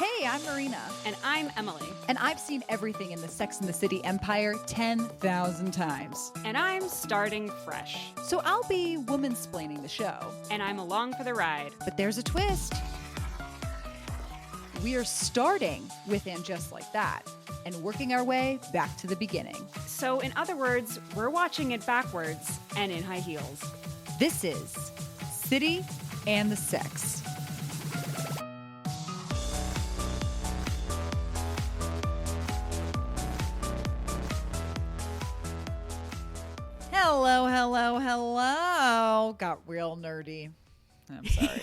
Hey, I'm Marina. And I'm Emily. And I've seen everything in the Sex and the City empire 10,000 times. And I'm starting fresh. So I'll be woman-splaining the show. And I'm along for the ride. But there's a twist. We are starting with And Just Like That and working our way back to the beginning. So in other words, we're watching it backwards and in high heels. This is City and the Sex. Hello, hello, hello. Got real nerdy. I'm sorry.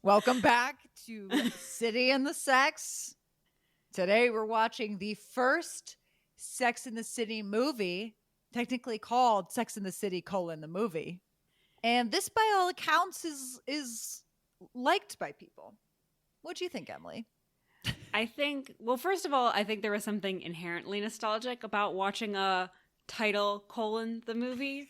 Welcome back to City and the Sex. Today we're watching the first Sex and the City movie, technically called Sex and the City: the movie. And this, by all accounts, is liked by people. What do you think, Emily? I think, well, first of all, I think there was something inherently nostalgic about watching a title: the movie.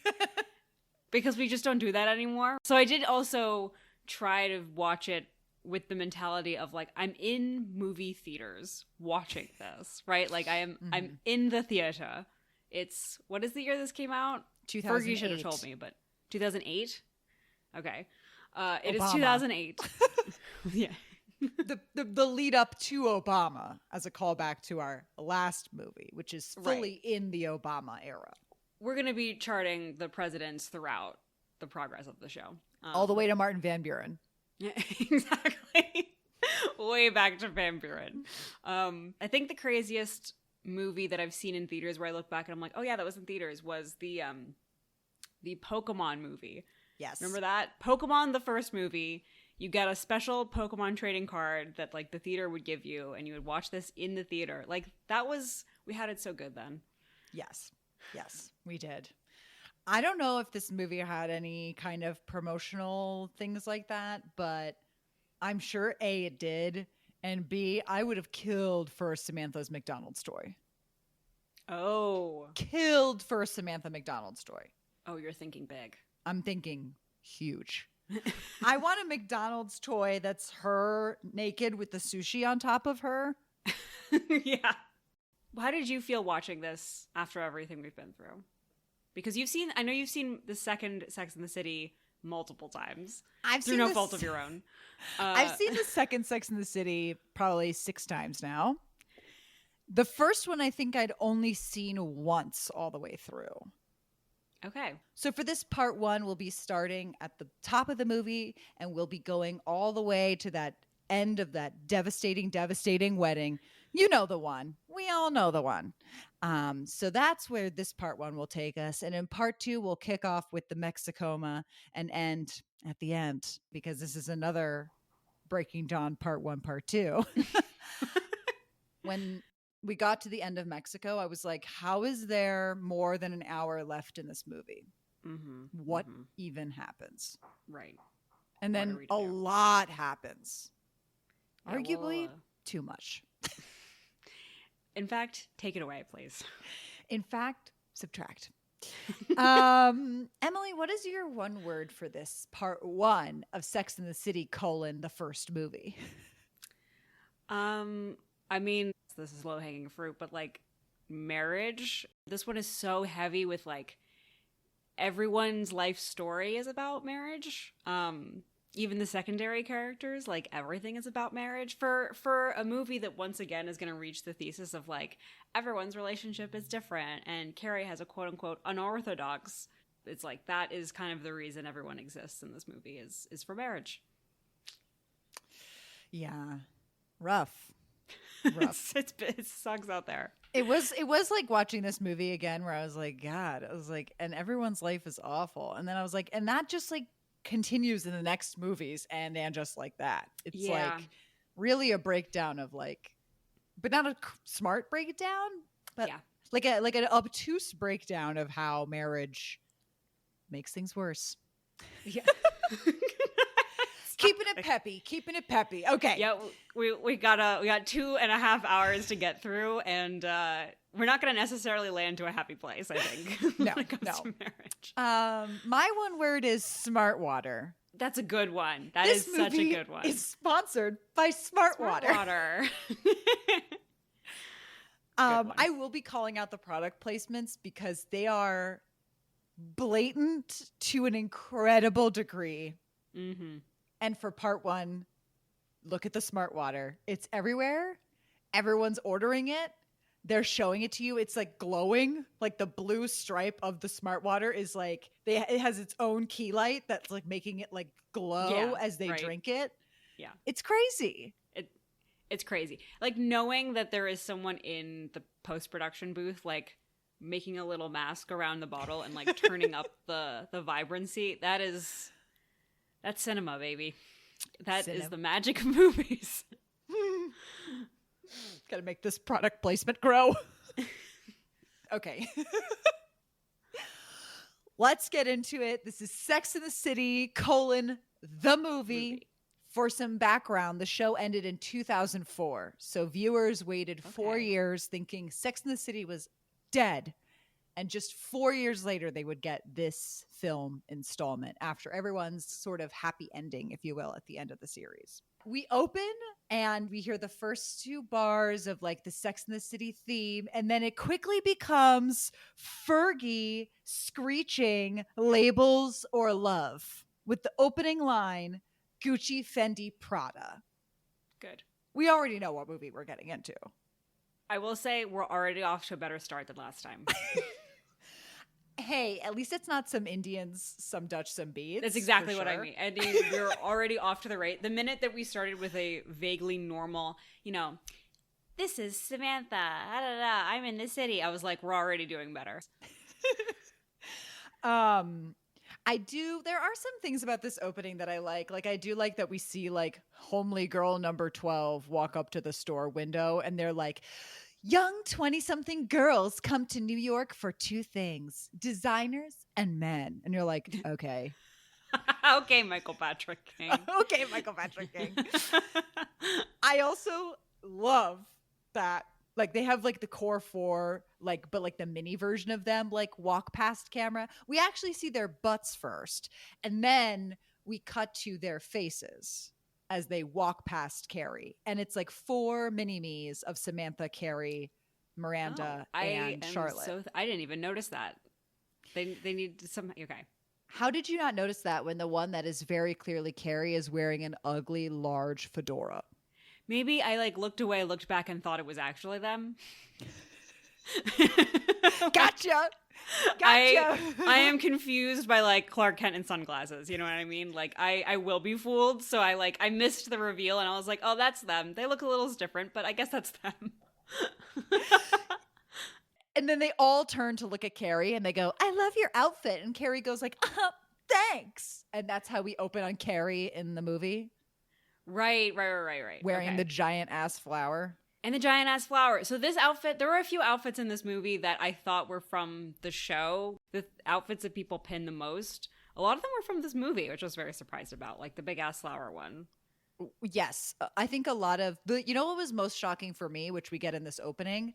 Because we just don't do that anymore. So I did also try to watch it with the mentality of like, I'm in movie theaters watching this, right? Like I'm in the theater. It's, what is the year this came out? 2008. Fergie should have told me, but 2008? Okay. It is Obama. 2008. Yeah. the lead up to Obama, as a callback to our last movie, which is fully in the Obama era. We're going to be charting the presidents throughout the progress of the show. All the way to Martin Van Buren. Yeah, exactly. Way back to Van Buren. I think the craziest movie that I've seen in theaters where I look back and I'm like, oh yeah, that was in theaters, was the Pokemon movie. Yes. Remember that? Pokemon, the first movie. You got a special Pokemon trading card that like the theater would give you, and you would watch this in the theater. Like that was, we had it so good then. Yes, we did. I don't know if this movie had any kind of promotional things like that, but I'm sure A, it did, and B, I would have killed for Samantha's McDonald's toy. Oh. Killed for Samantha McDonald's toy. Oh, you're thinking big. I'm thinking huge. I want a McDonald's toy that's her naked with the sushi on top of her. Yeah. How did you feel watching this after everything we've been through? Because I know you've seen the second Sex and the City multiple times. Through no fault of your own. I've seen the second Sex and the City probably 6 times now. The first one I think I'd only seen once all the way through. Okay. So for this part 1, we'll be starting at the top of the movie and we'll be going all the way to that end of that devastating wedding. You know the one. We all know the one. So that's where this part 1 will take us. And in part 2, we'll kick off with the Mexicoma and end at the end, because this is another Breaking Dawn part 1, part 2. When we got to the end of Mexico, I was like, how is there more than an hour left in this movie? What even happens? Right. And then a lot happens. Yeah, arguably, too much. In fact, take it away, please. In fact, subtract. Emily, what is your one word for this part 1 of Sex and the City: the first movie? I mean, this is low-hanging fruit, but like marriage. This one is so heavy with like everyone's life story is about marriage. Even the secondary characters, like everything is about marriage for a movie that once again is going to reach the thesis of like everyone's relationship is different and Carrie has a quote unquote unorthodox. It's like that is kind of the reason everyone exists in this movie is for marriage. Yeah. Rough. It sucks out there. It was like watching this movie again where I was like, God, I was like, and everyone's life is awful. And then I was like, and that just like continues in the next movies and just like that. It's like really a breakdown of like, but not a smart breakdown, but like an obtuse breakdown of how marriage makes things worse. Yeah. Keeping it peppy. Okay. Yeah, we got 2.5 hours to get through, and we're not going to necessarily land to a happy place, I think. No, when it comes no. to marriage. My one word is smart water. That's a good one. That This is such a movie good one. is sponsored by Smart Water. Water. I will be calling out the product placements because they are blatant to an incredible degree. Mm-hmm. And for part one, look at the Smart Water. It's everywhere. Everyone's ordering it. They're showing it to you. It's like glowing, like the blue stripe of the Smart Water is like it has its own key light that's like making it like glow as they drink it. Yeah, it's crazy. It's crazy. Like knowing that there is someone in the post-production booth, like making a little mask around the bottle and like turning up the vibrancy. That's cinema, baby. That is the magic of movies. Gotta make this product placement grow. Okay. Let's get into it. This is Sex and the City, the movie. For some background, the show ended in 2004. So viewers waited 4 years thinking Sex and the City was dead. And just 4 years later, they would get this film installment after everyone's sort of happy ending, if you will, at the end of the series. We open and we hear the first two bars of like the Sex and the City theme. And then it quickly becomes Fergie screeching labels or love with the opening line, Gucci, Fendi, Prada. Good. We already know what movie we're getting into. I will say we're already off to a better start than last time. Hey, at least it's not some Indians, some Dutch, some beads. That's exactly what I mean. I mean, we're already off to the right. The minute that we started with a vaguely normal, this is Samantha, I'm in the city, I was like, we're already doing better. There are some things about this opening that I like. Like, I do like that we see like homely girl number 12 walk up to the store window and they're like, young 20-something girls come to New York for two things, designers and men. And you're like, okay. Okay, Michael Patrick King. Okay, Michael Patrick King. I also love that. Like they have like the core four, like, but like the mini version of them, like walk past camera. We actually see their butts first. And then we cut to their faces as they walk past Carrie. And it's like four mini-me's of Samantha, Carrie, Miranda, and Charlotte. I didn't even notice that. They need some, okay. How did you not notice that when the one that is very clearly Carrie is wearing an ugly, large fedora? Maybe I like looked away, looked back, and thought it was actually them. Gotcha. I am confused by like Clark Kent and sunglasses. You know what I mean? Like I will be fooled. So I missed the reveal and I was like, oh, that's them. They look a little different, but I guess that's them. And then they all turn to look at Carrie and they go, I love your outfit. And Carrie goes like, thanks. And that's how we open on Carrie in the movie. Right. Wearing the giant ass flower. And the giant ass flower. So this outfit, there were a few outfits in this movie that I thought were from the show. The outfits that people pin the most. A lot of them were from this movie, which I was very surprised about. Like the big ass flower one. Yes. I think a lot of what was most shocking for me, which we get in this opening?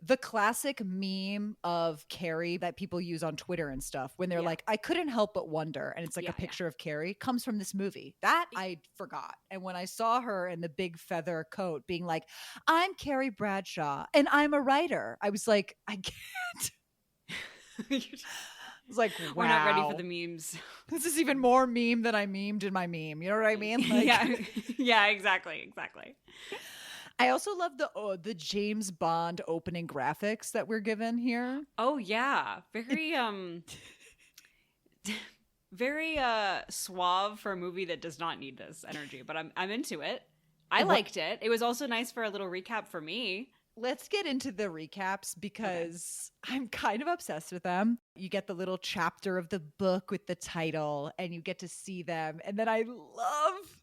The classic meme of Carrie that people use on Twitter and stuff when they're like, I couldn't help but wonder. And it's like a picture of Carrie comes from this movie. That I forgot. And when I saw her in the big feather coat being like, I'm Carrie Bradshaw and I'm a writer, I was like, I can't. I was like, wow. We're not ready for the memes. This is even more meme than I memed in my meme. You know what I mean? Like, yeah, exactly. I also love the James Bond opening graphics that we're given here. Oh yeah, very suave for a movie that does not need this energy, but I'm into it. I liked it. It was also nice for a little recap for me. Let's get into the recaps because I'm kind of obsessed with them. You get the little chapter of the book with the title and you get to see them. And then I love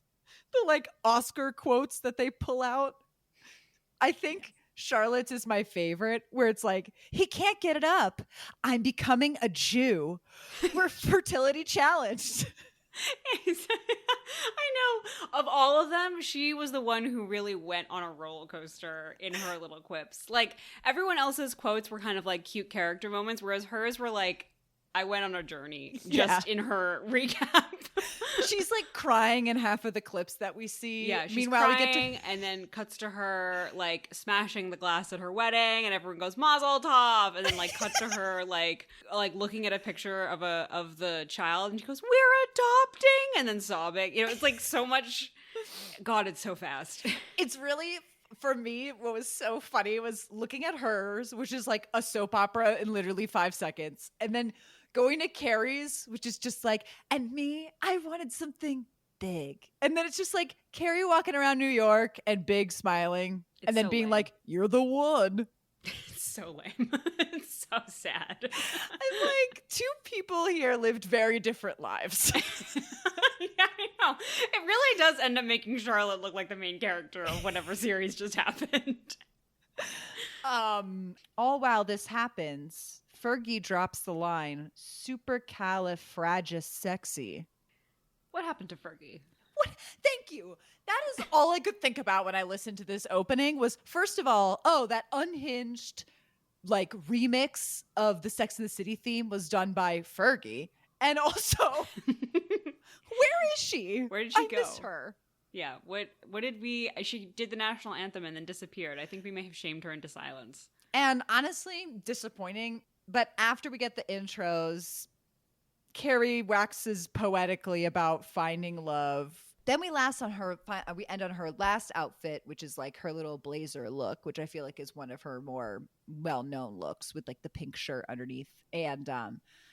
the like Oscar quotes that they pull out. I think Charlotte's is my favorite, where it's like, he can't get it up. I'm becoming a Jew. We're fertility challenged. I know. Of all of them, she was the one who really went on a roller coaster in her little quips. Like, everyone else's quotes were kind of like cute character moments, whereas hers were like I went on a journey Yeah. just in her recap. She's like crying in half of the clips that we see. Yeah, she's Meanwhile, crying, and then cuts to her like smashing the glass at her wedding, and everyone goes Mazel Tov, and then like cut to her like looking at a picture of the child, and she goes, "We're adopting," and then sobbing. You know, it's like so much. God, it's so fast. It's really, for me, what was so funny was looking at hers, which is like a soap opera in literally 5 seconds, and then going to Carrie's, which is just like, and me, I wanted something big. And then it's just like Carrie walking around New York and Big smiling, and then so being lame. like, you're the one. It's so lame. It's so sad. I'm like, two people here lived very different lives. Yeah, I know. It really does end up making Charlotte look like the main character of whatever series just happened. All while this happens, Fergie drops the line, supercalifragisexy. What happened to Fergie? What? Thank you. That is all I could think about when I listened to this opening was, first of all, that unhinged like remix of the Sex and the City theme was done by Fergie. And also, where is she? Where did she go? I miss her. Yeah, what did we... She did the national anthem and then disappeared. I think we may have shamed her into silence. And honestly, disappointing. But after we get the intros, Carrie waxes poetically about finding love. Then we end on her last outfit, which is like her little blazer look, which I feel like is one of her more well-known looks with like the pink shirt underneath. And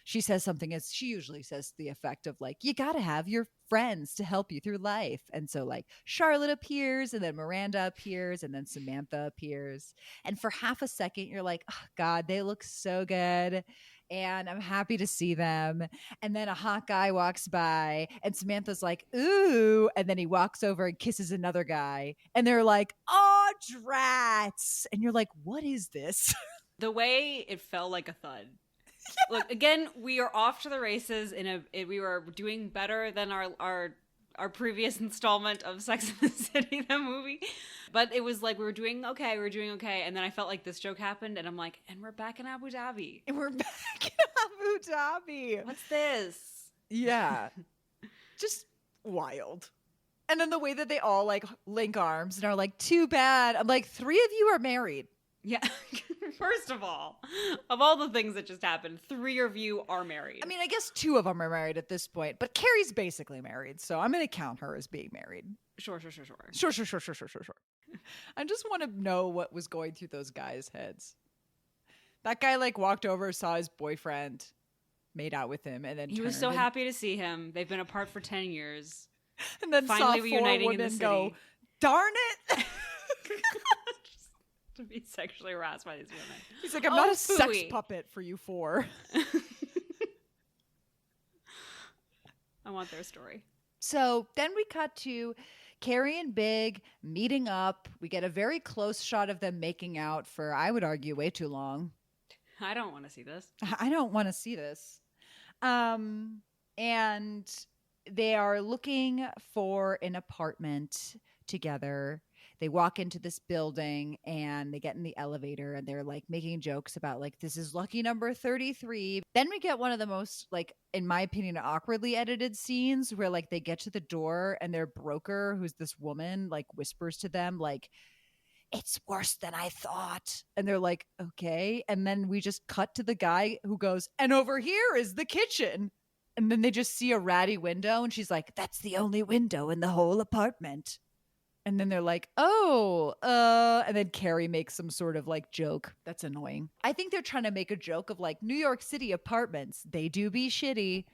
she says something, as she usually says, to the effect of like, you got to have your friends to help you through life. And so like Charlotte appears, and then Miranda appears, and then Samantha appears. And for half a second, you're like, oh God, they look so good. And I'm happy to see them. And then a hot guy walks by, and Samantha's like, ooh. And then he walks over and kisses another guy. And they're like, oh, drats. And you're like, what is this? The way it felt like a thud. Look, again, we are off to the races. We were doing better than our previous installment of Sex and the City, the movie. But it was like we were doing okay. And then I felt like this joke happened, and I'm like, and we're back in Abu Dhabi. And we're back in Abu Dhabi. What's this? Yeah. Just wild. And then the way that they all like link arms and are like, too bad. I'm like, 3 of you are married. Yeah. First of all the things that just happened, 3 of you are married. I mean, I guess 2 of them are married at this point, but Carrie's basically married, so I'm going to count her as being married. Sure. Sure. I just want to know what was going through those guys' heads. That guy like walked over, saw his boyfriend, made out with him, and then he was so happy to see him. They've been apart for 10 years. And then finally saw 4 reuniting in the women city. go, darn it. To be sexually harassed by these women. He's like, I'm not a sex phooey. puppet for you 4. I want their story. So then we cut to Carrie and Big meeting up. We get a very close shot of them making out for, I would argue, way too long. I don't want to see this. I don't want to see this. And they are looking for an apartment together. They walk into this building and they get in the elevator and they're like making jokes about like, this is lucky number 33. Then we get one of the most, like, in my opinion, awkwardly edited scenes where like they get to the door and their broker, who's this woman, like whispers to them like, it's worse than I thought. And they're like, okay. And then we just cut to the guy who goes, and over here is the kitchen. And then they just see a ratty window and she's like, that's the only window in the whole apartment. And then they're like, oh, and then Carrie makes some sort of like joke. That's annoying. I think they're trying to make a joke of like New York City apartments. They do be shitty,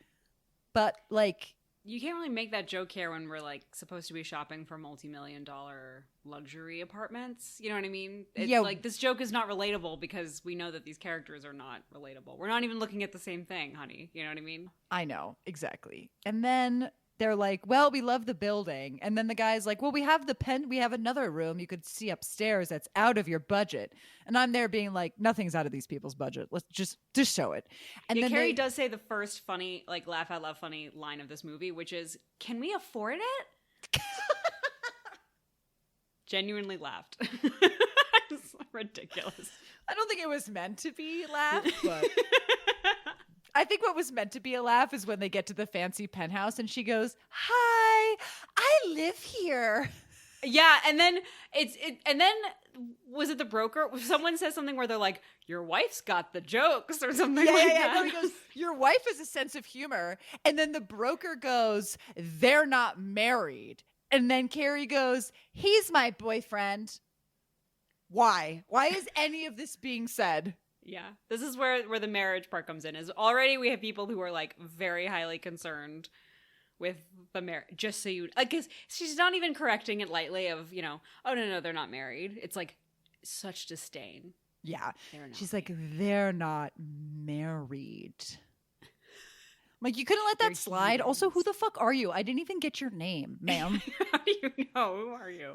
but like. You can't really make that joke here when we're like supposed to be shopping for multi-million-dollar luxury apartments. You know what I mean? It's like this joke is not relatable because we know that these characters are not relatable. We're not even looking at the same thing, honey. You know what I mean? I know, exactly. And then they're like, well, we love the building. And then the guy's like, well, we have another room you could see upstairs that's out of your budget. And I'm there being like, nothing's out of these people's budget. Let's just show it. And yeah, then Carrie does say the first funny, like laugh out loud funny line of this movie, which is, can we afford it? Genuinely laughed. It's ridiculous. I don't think it was meant to be laugh, but I think what was meant to be a laugh is when they get to the fancy penthouse and she goes, "Hi, I live here." Yeah, and then and then was it the broker? Someone says something where they're like, "Your wife's got the jokes" or something that. No, he goes, "Your wife has a sense of humor." And then the broker goes, "They're not married." And then Carrie goes, "He's my boyfriend." Why? Why is any of this being said? Yeah, this is where the marriage part comes in. Is already we have people who are like very highly concerned with the marriage. Just so you, I guess she's not even correcting it lightly. Of oh no, they're not married. It's like such disdain. Yeah, she's like, "They're not married." Like, you couldn't let that slide. Also, who the fuck are you? I didn't even get your name, ma'am. How do you know? Who are you?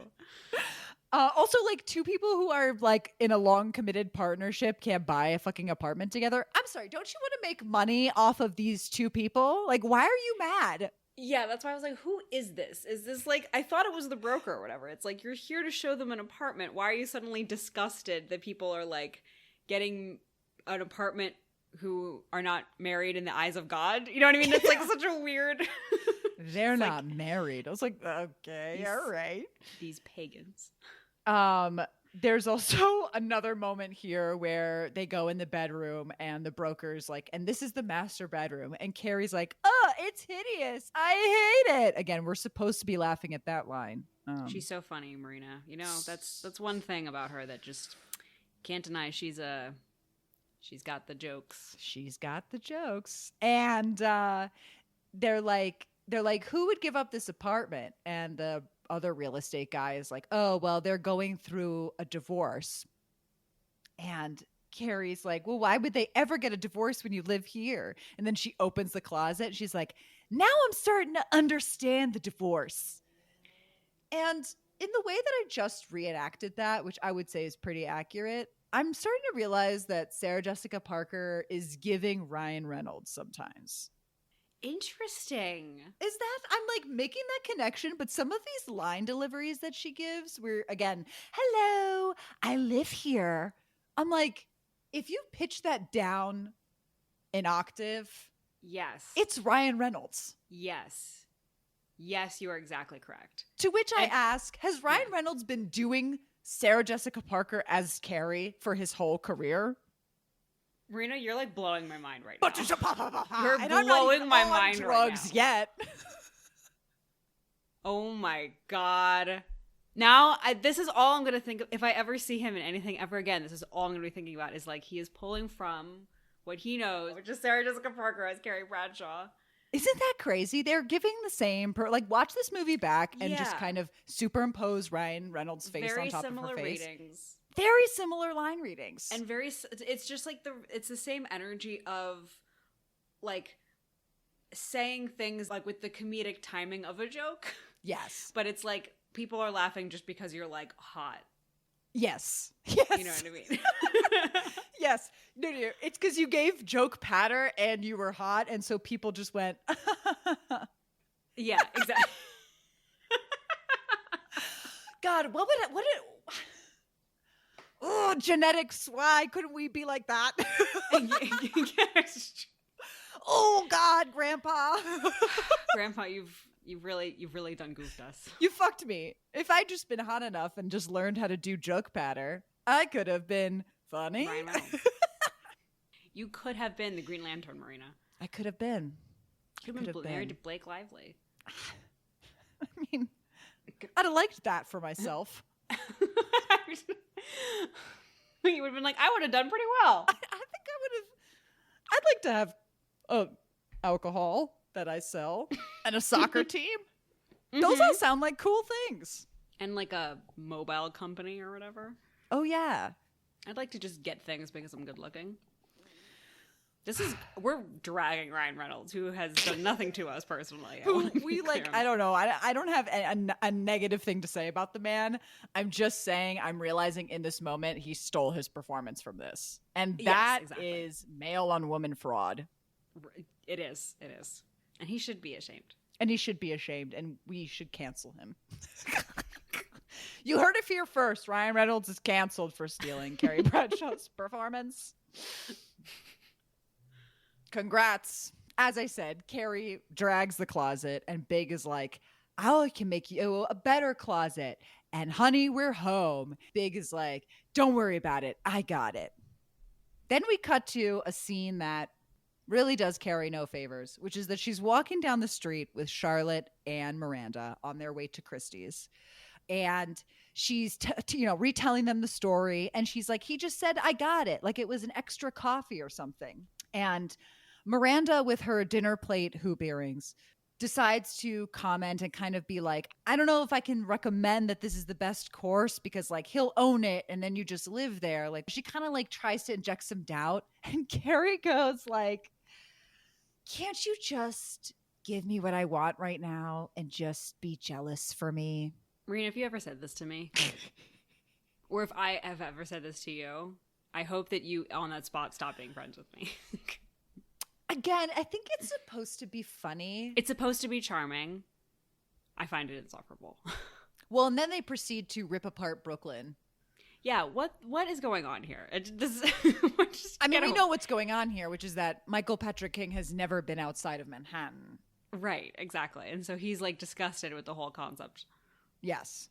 Also, like, two people who are like in a long committed partnership can't buy a fucking apartment together. I'm sorry, don't you want to make money off of these two people? Like, why are you mad? Yeah, that's why I was like, who is this? Is this like, I thought it was the broker or whatever. It's like, you're here to show them an apartment. Why are you suddenly disgusted that people are like getting an apartment who are not married in the eyes of God? You know what I mean? It's like such a weird. They're not married. I was like, okay, all right. These pagans. There's also another moment here where they go in the bedroom and the broker's like, "And this is the master bedroom." And Carrie's like, "Oh, it's hideous. I hate it." Again, we're supposed to be laughing at that line. She's so funny, Marina. That's one thing about her that just can't deny. She's got the jokes. She's got the jokes. And they're like, "Who would give up this apartment?" And the other real estate guy is like, "Oh, well, they're going through a divorce." And Carrie's like, "Well, why would they ever get a divorce when you live here?" And then she opens the closet and she's like, "Now I'm starting to understand the divorce." And in the way that I just reenacted that, which I would say is pretty accurate, I'm starting to realize that Sarah Jessica Parker is giving Ryan Reynolds sometimes. Interesting. Is that, I'm like making that connection, but some of these line deliveries that she gives were, again, "Hello, I live here." I'm like, if you pitch that down an octave, yes, it's Ryan Reynolds. Yes, you are exactly correct. To which I ask, has Ryan Reynolds been doing Sarah Jessica Parker as Carrie for his whole career? Marina, you're like blowing my mind right now. You're blowing my mind drugs right now. Yet. Oh my God. Now, this is all I'm going to think of. If I ever see him in anything ever again, this is all I'm going to be thinking about is like he is pulling from what he knows, which is Sarah Jessica Parker as Carrie Bradshaw. Isn't that crazy? They're giving the same watch this movie back and just kind of superimpose Ryan Reynolds' face on top of her face. Very similar readings. Very similar line readings. And it's just like it's the same energy of like saying things like with the comedic timing of a joke. Yes. But it's like people are laughing just because you're like hot. Yes. You know what I mean? Yes. No. It's because you gave joke patter and you were hot, and so people just went. Yeah, exactly. God, what would it? Oh, genetics. Why couldn't we be like that? Oh God, Grandpa. Grandpa, you've really done goofed us. You fucked me. If I'd just been hot enough and just learned how to do joke patter, I could have been funny. Ryan Reynolds. You could have been the Green Lantern, Marina. I could have been. You could have been married to Blake Lively. I mean, I'd have liked that for myself. You would have been like, I would have done pretty well. I think I would have. I'd like to have alcohol that I sell and a soccer team. Mm-hmm. Those all sound like cool things. And like a mobile company or whatever. Oh, yeah. I'd like to just get things because I'm good looking. We're dragging Ryan Reynolds, who has done nothing to us personally. I don't know. I don't have a negative thing to say about the man. I'm just saying, I'm realizing in this moment, he stole his performance from this. And that is male on woman fraud. It is. And he should be ashamed. And we should cancel him. You heard it here first. Ryan Reynolds is canceled for stealing Carrie Bradshaw's performance. Congrats. As I said, Carrie drags the closet and Big is like, I can make you a better closet. And honey, we're home. Big is like, don't worry about it. I got it. Then we cut to a scene that really does Carrie no favors, which is that she's walking down the street with Charlotte and Miranda on their way to Christie's. And she's retelling them the story. And she's like, he just said, I got it. Like it was an extra coffee or something. And Miranda, with her dinner plate hoop earrings, decides to comment and kind of be like, I don't know if I can recommend that this is the best course because like he'll own it and then you just live there. Like she kind of like tries to inject some doubt. And Carrie goes like, can't you just give me what I want right now and just be jealous for me? Marina, if you ever said this to me, or if I have ever said this to you, I hope that you on that spot stop being friends with me. Again, I think it's supposed to be funny. It's supposed to be charming. I find it insufferable. Well, and then they proceed to rip apart Brooklyn. Yeah, what is going on here? We know what's going on here, which is that Michael Patrick King has never been outside of Manhattan. Right, exactly. And so he's like disgusted with the whole concept. Yes.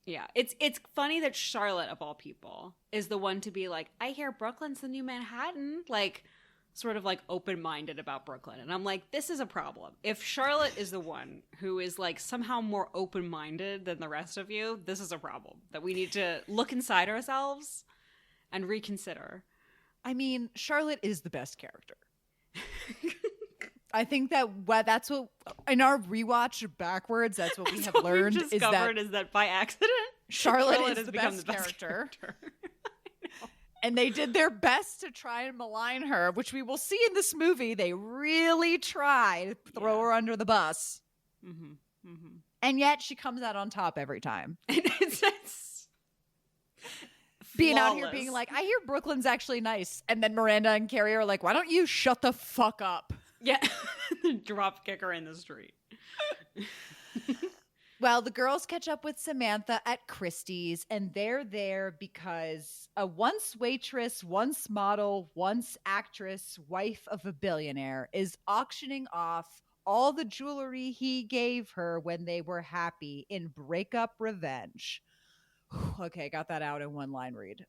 Yeah, it's funny that Charlotte, of all people, is the one to be like, I hear Brooklyn's the new Manhattan. Like, sort of like open-minded about Brooklyn. And I'm like, this is a problem. If Charlotte is the one who is like somehow more open-minded than the rest of you, this is a problem that we need to look inside ourselves and reconsider. I mean, Charlotte is the best character. I think that's what in our rewatch backwards, that's what we have learned is that by accident Charlotte is the best character. And they did their best to try and malign her, which we will see in this movie. They really try to throw her under the bus. Mm-hmm. Mm-hmm. And yet she comes out on top every time. It's being out here being like, I hear Brooklyn's actually nice. And then Miranda and Carrie are like, why don't you shut the fuck up? Yeah. Drop kick her in the street. Well, the girls catch up with Samantha at Christie's, and they're there because a once waitress, once model, once actress, wife of a billionaire is auctioning off all the jewelry he gave her when they were happy in breakup revenge. Okay, got that out in one line read.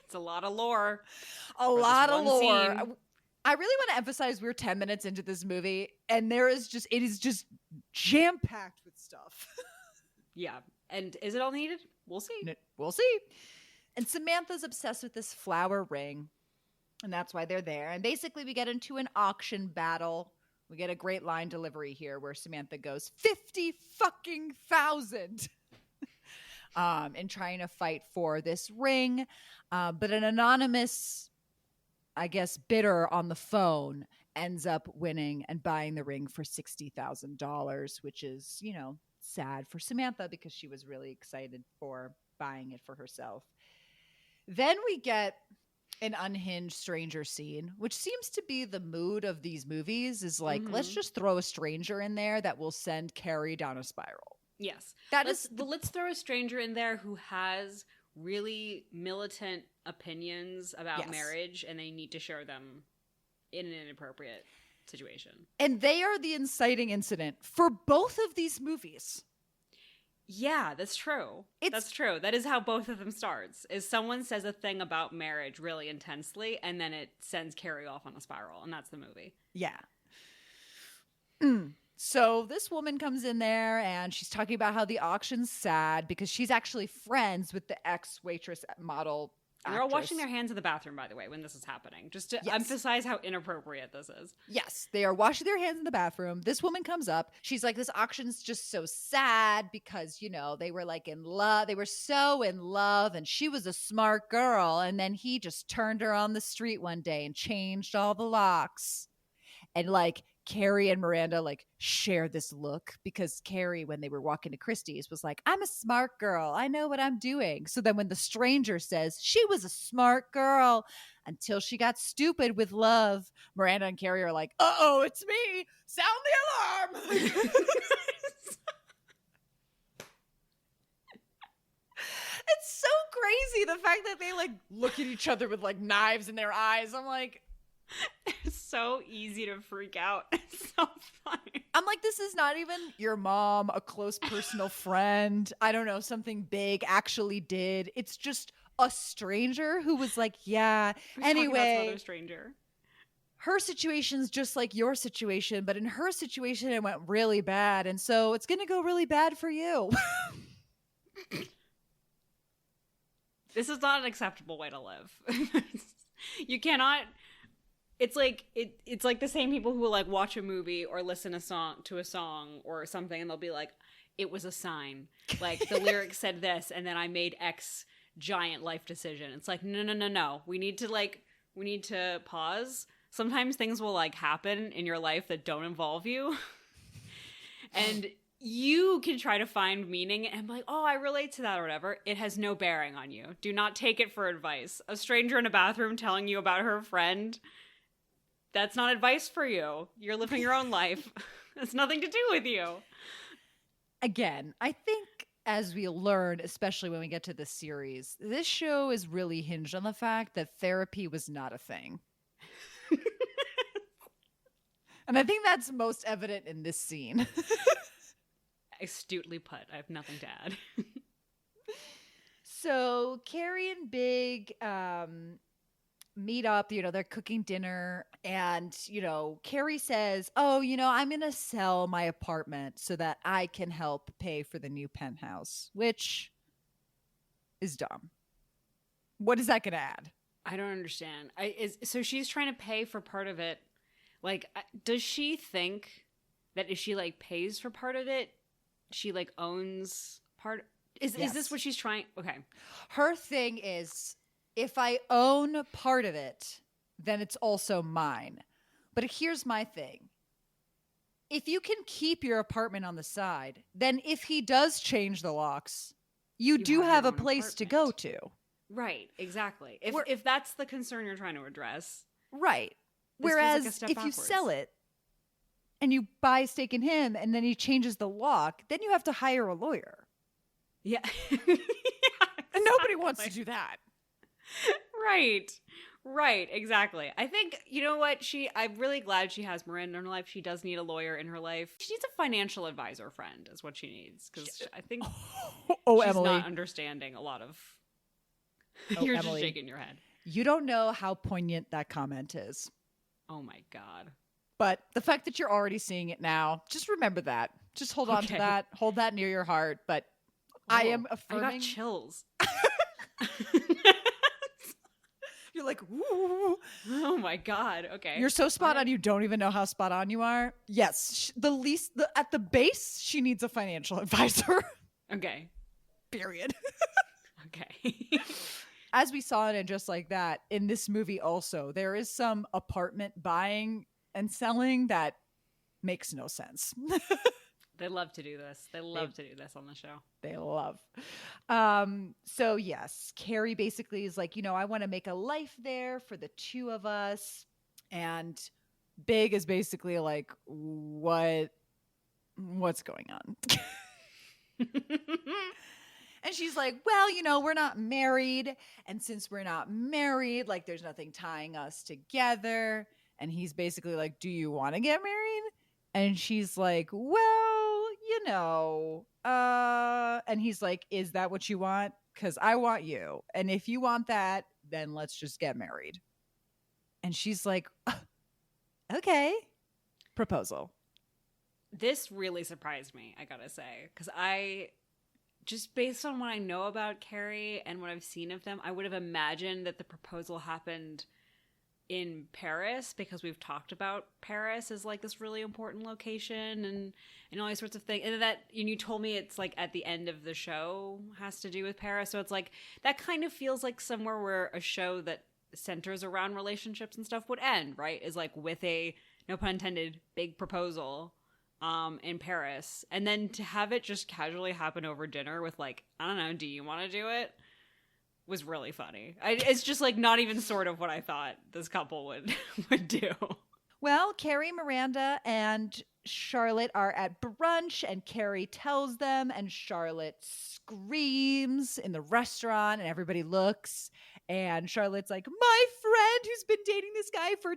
It's a lot of lore. A lot of lore. Scene. I really want to emphasize we're 10 minutes into this movie and it is just jam-packed with stuff. Yeah. And is it all needed? We'll see. We'll see. And Samantha's obsessed with this flower ring. And that's why they're there. And basically we get into an auction battle. We get a great line delivery here where Samantha goes 50 fucking thousand in trying to fight for this ring. But an anonymous, I guess, bidder on the phone ends up winning and buying the ring for $60,000, which is, sad for Samantha because she was really excited for buying it for herself. Then we get an unhinged stranger scene, which seems to be the mood of these movies is like, let's just throw a stranger in there that will send Carrie down a spiral. Yes. Let's throw a stranger in there who has really militant opinions about marriage and they need to share them in an inappropriate situation. And they are the inciting incident for both of these movies. Yeah, that's true. That's true. That is how both of them starts. Is someone says a thing about marriage really intensely and then it sends Carrie off on a spiral and that's the movie. Yeah. So this woman comes in there and she's talking about how the auction's sad because she's actually friends with the ex-waitress model actress. They're all washing their hands in the bathroom, by the way, when this is happening. Just to emphasize how inappropriate this is. Yes, they are washing their hands in the bathroom. This woman comes up. She's like, this auction's just so sad because, they were like in love. They were so in love and she was a smart girl. And then he just turned her on the street one day and changed all the locks. And like Carrie and Miranda like share this look because Carrie, when they were walking to Christie's, was like, I'm a smart girl. I know what I'm doing. So then when the stranger says she was a smart girl until she got stupid with love, Miranda and Carrie are like, uh-oh, it's me. Sound the alarm. It's so crazy. The fact that they like look at each other with like knives in their eyes. I'm like, it's so easy to freak out. It's so funny. I'm like, this is not even your mom, a close personal friend. I don't know, something big actually did. It's just a stranger who was like, yeah. Anyway, another stranger. Her situation's just like your situation, but in her situation, it went really bad. And so it's going to go really bad for you. This is not an acceptable way to live. You cannot. It's like it's like the same people who will like watch a movie or listen to a song or something, and they'll be like, "It was a sign." Like the lyrics said this, and then I made X giant life decision. It's like no. We need to pause. Sometimes things will like happen in your life that don't involve you, and you can try to find meaning and be like, oh, I relate to that or whatever. It has no bearing on you. Do not take it for advice. A stranger in a bathroom telling you about her friend, that's not advice for you. You're living your own life. It's nothing to do with you. Again, I think as we learned, especially when we get to this series, this show is really hinged on the fact that therapy was not a thing. And I think that's most evident in this scene. Astutely put. I have nothing to add. So Carrie and Big meet up, they're cooking dinner, and, Carrie says, oh, I'm going to sell my apartment so that I can help pay for the new penthouse, which is dumb. What is that going to add? I don't understand. So she's trying to pay for part of it. Like, does she think that if she, like, pays for part of it, she like owns part? Is this what she's trying? Okay. Her thing is, if I own part of it, then it's also mine. But here's my thing. If you can keep your apartment on the side, then if he does change the locks, you do have a place to go to. Right, exactly. If that's the concern you're trying to address. Right. Whereas if you sell it, and you buy a stake in him, and then he changes the lock, then you have to hire a lawyer. Yeah. Yeah, exactly. And nobody wants to do that. Right, exactly. I think, you know what, I'm really glad she has Miranda in her life. She does need a lawyer in her life. She needs a financial advisor friend is what she needs. Because I think she's Emily. not understanding a lot of... You're Emily, just shaking your head. You don't know how poignant that comment is. Oh my God. But the fact that you're already seeing it now, just remember that. Just hold on to that. Hold that near your heart. But I am affirming. I got chills. You're like, ooh. Oh my God. Okay. You're so spot on. You don't even know how spot on you are. Yes. At the base, she needs a financial advisor. Okay. Period. Okay. As we saw in Just Like That, in this movie also, there is some apartment buying and selling that makes no sense. They love to do this. They love to do this on the show. They love. So yes, Carrie basically is like, I want to make a life there for the two of us. And Big is basically like, what's going on? And she's like, well, we're not married. And since we're not married, like there's nothing tying us together. And he's basically like, do you want to get married? And she's like, well, and he's like, is that what you want? Because I want you. And if you want that, then let's just get married. And she's like, okay. Proposal. This really surprised me, I gotta say. Because just based on what I know about Carrie and what I've seen of them, I would have imagined that the proposal happened in Paris, because we've talked about Paris as like this really important location and all these sorts of things. And you told me it's like at the end of the show has to do with Paris. So it's like that kind of feels like somewhere where a show that centers around relationships and stuff would end, right? Is like with a, no pun intended, big proposal in Paris. And then to have it just casually happen over dinner with like, I don't know, do you want to do it? Was really funny. It's just like not even sort of what I thought this couple would do. Well, Carrie, Miranda, and Charlotte are at brunch, and Carrie tells them, and Charlotte screams in the restaurant, and everybody looks, and Charlotte's like, my friend who's been dating this guy for 10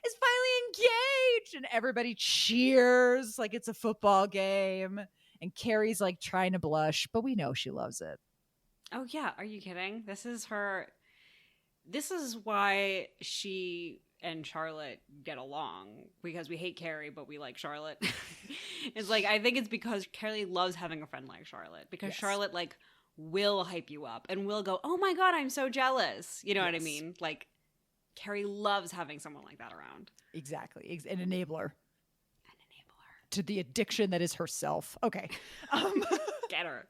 is finally engaged. And everybody cheers like it's a football game. And Carrie's like trying to blush, but we know she loves it. Oh, yeah. Are you kidding? This is her. This is why she and Charlotte get along, because we hate Carrie, but we like Charlotte. It's like, I think it's because Carrie loves having a friend like Charlotte, because Charlotte like will hype you up and will go, oh my God, I'm so jealous. You know what I mean? Like, Carrie loves having someone like that around. Exactly. An enabler. To the addiction that is herself. Okay. Get her.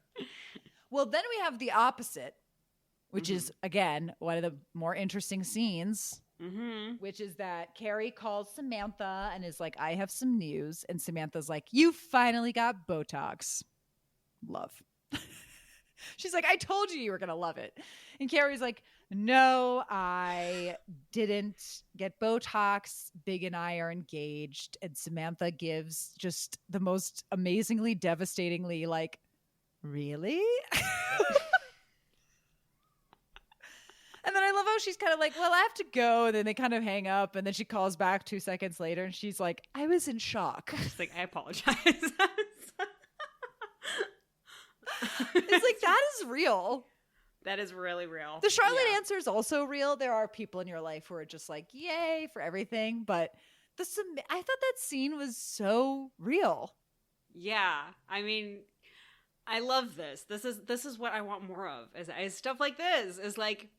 Well, then we have the opposite, which is, again, one of the more interesting scenes, which is that Carrie calls Samantha and is like, I have some news. And Samantha's like, you finally got Botox. Love. She's like, I told you were going to love it. And Carrie's like, no, I didn't get Botox. Big and I are engaged. And Samantha gives just the most amazingly, devastatingly, like, really? And then I love how she's kind of like, well, I have to go. And then they kind of hang up. And then she calls back 2 seconds later. And she's like, I was in shock. She's like, I apologize. It's like, that is real. That is really real. The Charlotte answer is also real. There are people in your life who are just like, yay for everything. But I thought that scene was so real. Yeah. I mean, I love this. This is what I want more of. Is stuff like this. Is like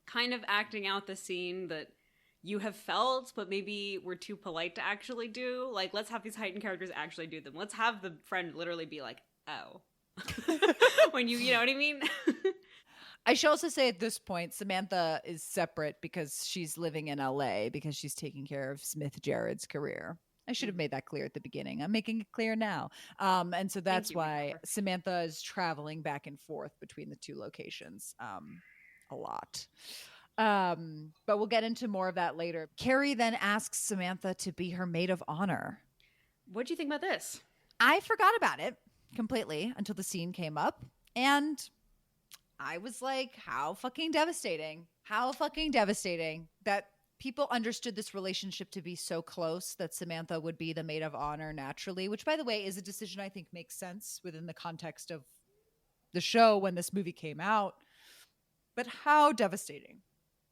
kind of acting out the scene that you have felt, but maybe we're too polite to actually do. Like, let's have these heightened characters actually do them. Let's have the friend literally be like, oh. When you know what I mean? I should also say at this point, Samantha is separate because she's living in LA because she's taking care of Smith Jared's career. I should have made that clear at the beginning. I'm making it clear now. And so that's why Samantha is traveling back and forth between the two locations a lot. But we'll get into more of that later. Carrie then asks Samantha to be her maid of honor. What do you think about this? I forgot about it completely until the scene came up. And I was like, how fucking devastating. How fucking devastating that people understood this relationship to be so close that Samantha would be the maid of honor naturally, which, by the way, is a decision I think makes sense within the context of the show when this movie came out. But how devastating.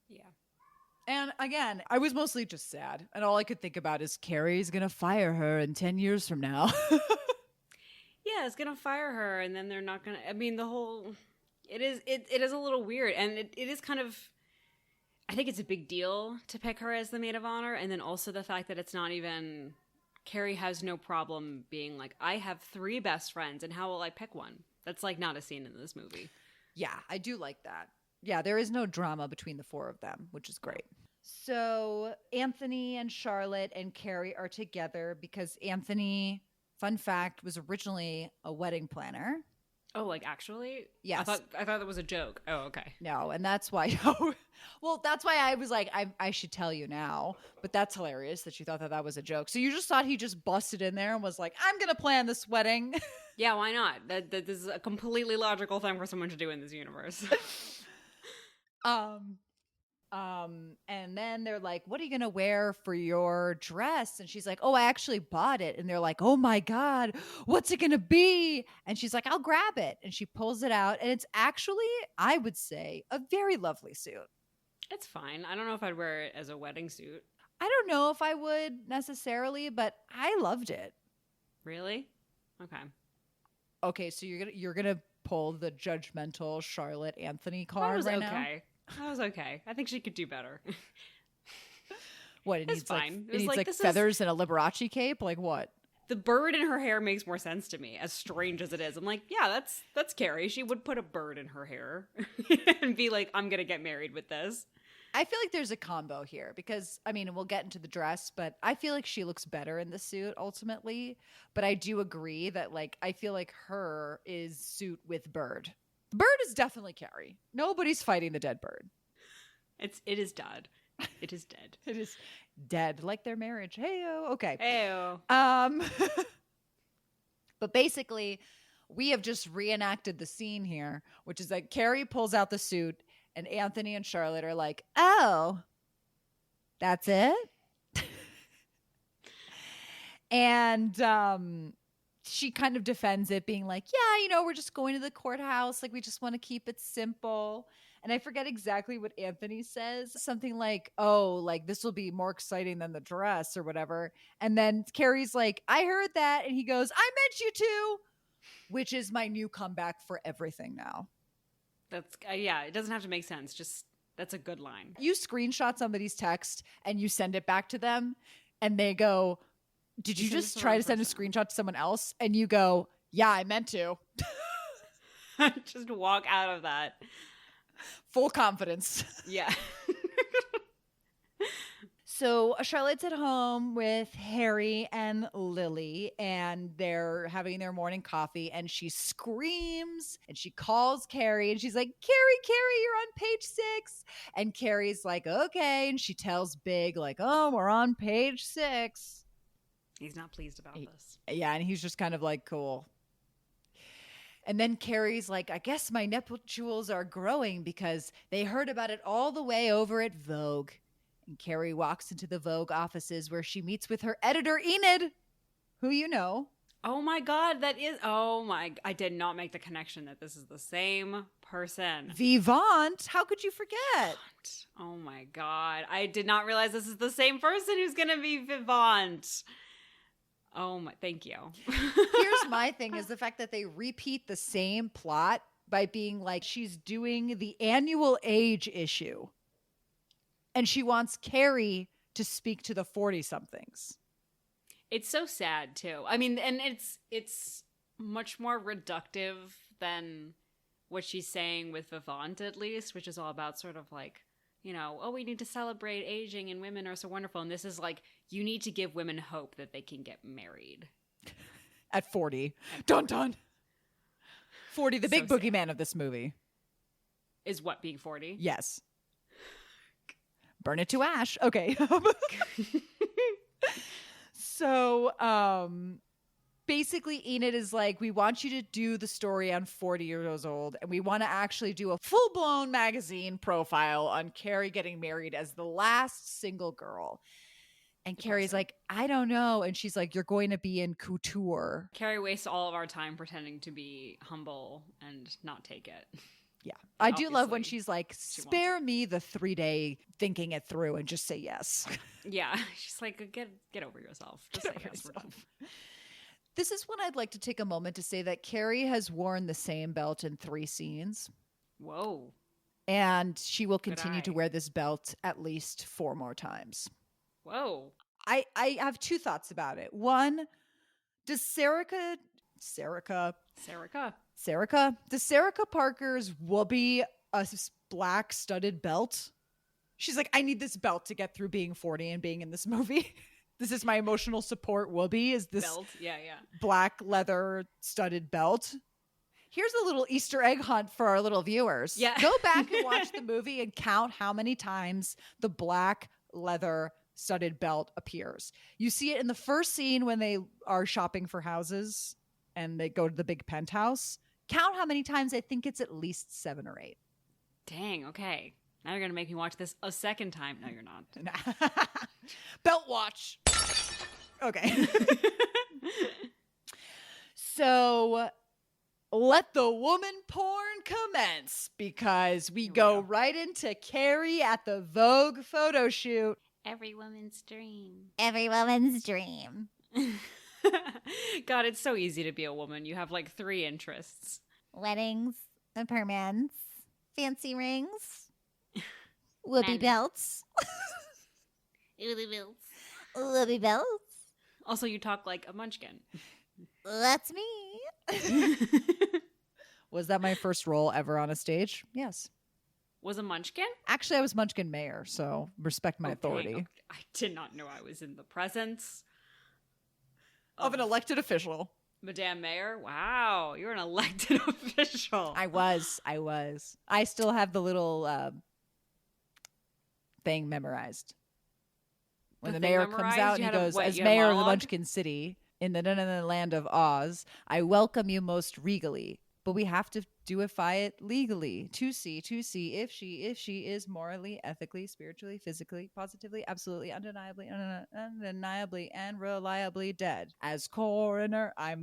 Yeah. And again, I was mostly just sad. And all I could think about is Carrie's going to fire her in 10 years from now. Yeah, it's going to fire her. And then they're not going to, I mean, the whole, it is a little weird. And it is kind of, I think it's a big deal to pick her as the maid of honor. And then also the fact that it's not even, Carrie has no problem being like, I have 3 best friends and how will I pick one? That's like not a scene in this movie. Yeah, I do like that. Yeah, there is no drama between the 4 of them, which is great. So Anthony and Charlotte and Carrie are together because Anthony, fun fact, was originally a wedding planner. Oh, like actually? Yes. I thought that was a joke. Oh, okay. No, and that's why. Well, that's why I was like, I should tell you now. But that's hilarious that you thought that was a joke. So you just thought he just busted in there and was like, I'm gonna plan this wedding. Yeah, why not? That this is a completely logical thing for someone to do in this universe. And then they're like, what are you going to wear for your dress? And she's like, oh, I actually bought it. And they're like, oh my God, what's it going to be? And she's like, I'll grab it. And she pulls it out. And it's actually, I would say, a very lovely suit. It's fine. I don't know if I'd wear it as a wedding suit. I don't know if I would necessarily, but I loved it. Really? Okay. Okay, so you're gonna pull the judgmental Charlotte Anthony card right now? That was okay. I think she could do better. What, it needs fine. It needs like feathers and a Liberace cape? Like what? The bird in her hair makes more sense to me, as strange as it is. I'm like, yeah, that's Carrie. She would put a bird in her hair and be like, I'm gonna get married with this. I feel like there's a combo here because, I mean, we'll get into the dress, but I feel like she looks better in the suit ultimately. But I do agree that, like, I feel like her is suit with bird. The bird is definitely Carrie. Nobody's fighting the dead bird. It is dead. It is dead. It is dead, like their marriage. Hey-o. Okay. Hey-o. But basically, we have just reenacted the scene here, which is that Carrie pulls out the suit and Anthony and Charlotte are like, oh, that's it? And she kind of defends it, being like, yeah, you know, we're just going to the courthouse. Like, we just want to keep it simple. And I forget exactly what Anthony says. Something like, oh, like, this will be more exciting than the dress or whatever. And then Carrie's like, I heard that. And he goes, I meant you to, which is my new comeback for everything now. That's, yeah, it doesn't have to make sense. Just, that's a good line. You screenshot somebody's text and you send it back to them and they go, did you just try to send a screenshot to someone else? And you go, yeah, I meant to. Just walk out of that. Full confidence. Yeah. So Charlotte's at home with Harry and Lily, and they're having their morning coffee, and she screams and she calls Carrie, and she's like, Carrie, you're on page 6. And Carrie's like, okay. And she tells Big, like, oh, we're on page 6. He's not pleased about this. Yeah, and he's just kind of like, cool. And then Carrie's like, I guess my nuptials are growing because they heard about it all the way over at Vogue. And Carrie walks into the Vogue offices where she meets with her editor, Enid, who you know. Oh my God, that is, I did not make the connection that this is the same person. Vivant, how could you forget? Oh my God, I did not realize this is the same person who's going to be Vivant. Oh my, thank you. Here's my thing is the fact that they repeat the same plot by being like, she's doing the annual age issue. And she wants Carrie to speak to the 40-somethings. It's so sad too. I mean, and it's much more reductive than what she's saying with Vivant, at least, which is all about sort of like, you know, oh, we need to celebrate aging and women are so wonderful. And this is like, you need to give women hope that they can get married. At 40. Dun dun. 40, the big boogeyman of this movie. Is what, being 40? Yes. Burn it to ash. Okay. So, basically Enid is like, we want you to do the story on 40 years old, and we want to actually do a full-blown magazine profile on Carrie getting married as the last single girl. And Carrie's like, I don't know. And she's like, you're going to be in couture. Carrie wastes all of our time pretending to be humble and not take it. Yeah. I do love when she's like, spare me the 3-day thinking it through and just say yes. Yeah. She's like, get over yourself. Just say yes. This is when I'd like to take a moment to say that Carrie has worn the same belt in 3 scenes. Whoa. And she will continue to wear this belt at least 4 more times. Whoa. I have 2 thoughts about it. One, does Serica Parker's whoopee a black studded belt? She's like, I need this belt to get through being 40 and being in this movie. This is my emotional support whoopee, is this belt. Yeah. Black leather studded belt. Here's a little Easter egg hunt for our little viewers. Yeah. Go back and watch the movie and count how many times the black leather studded belt appears. You see it in the first scene when they are shopping for houses and they go to the big penthouse. Count how many times. I think it's at least 7 or 8. Dang, okay. Now you're going to make me watch this a second time. No, you're not. Belt watch. Okay. So let the woman porn commence, because we go right into Carrie at the Vogue photo shoot. Every woman's dream. Every woman's dream. God, it's so easy to be a woman. You have like 3 interests. Weddings, apartments, fancy rings, whoopee belts. Whoopee belts. Also, you talk like a munchkin. That's me. Was that my first role ever on a stage? Yes. Was a munchkin? Actually, I was Munchkin Mayor, so respect my authority. Okay. I did not know I was in the presence of an elected official. Madame Mayor? Wow, you're an elected official. I was. I still have the little thing memorized. When the mayor comes out and he goes, as mayor of the Munchkin City in the land of Oz, I welcome you most regally. but we have to doify it legally to see if she is morally, ethically, spiritually, physically, positively, absolutely, undeniably, and reliably dead. As coroner, I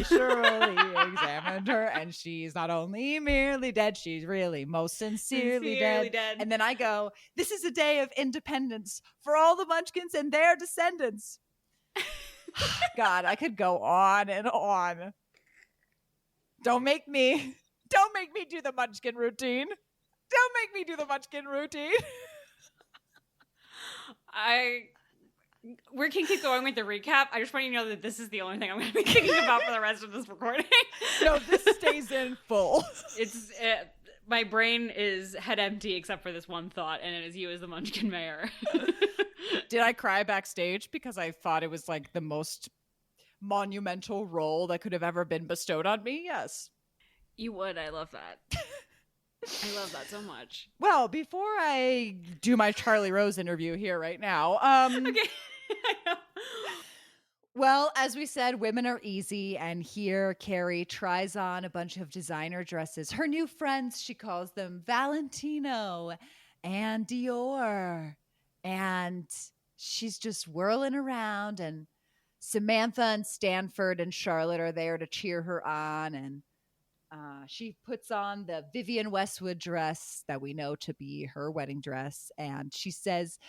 surely examined her, and she's not only merely dead, she's really most sincerely dead. And then I go, this is a day of independence for all the Munchkins and their descendants. God, I could go on and on. Don't make me do the Munchkin routine. Don't make me do the Munchkin routine. We can keep going with the recap. I just want you to know that this is the only thing I'm going to be thinking about for the rest of this recording. No, this stays in full. My brain is head empty except for this one thought, and it is you as the Munchkin mayor. Did I cry backstage because I thought it was like the most monumental role that could have ever been bestowed on me? Yes. You would. I love that. I love that so much. Well, before I do my Charlie Rose interview here right now, okay. Well, as we said, women are easy, and here Carrie tries on a bunch of designer dresses. Her new friends, she calls them Valentino and Dior, and she's just whirling around, and Samantha and Stanford and Charlotte are there to cheer her on, and she puts on the Vivienne Westwood dress that we know to be her wedding dress, and she says,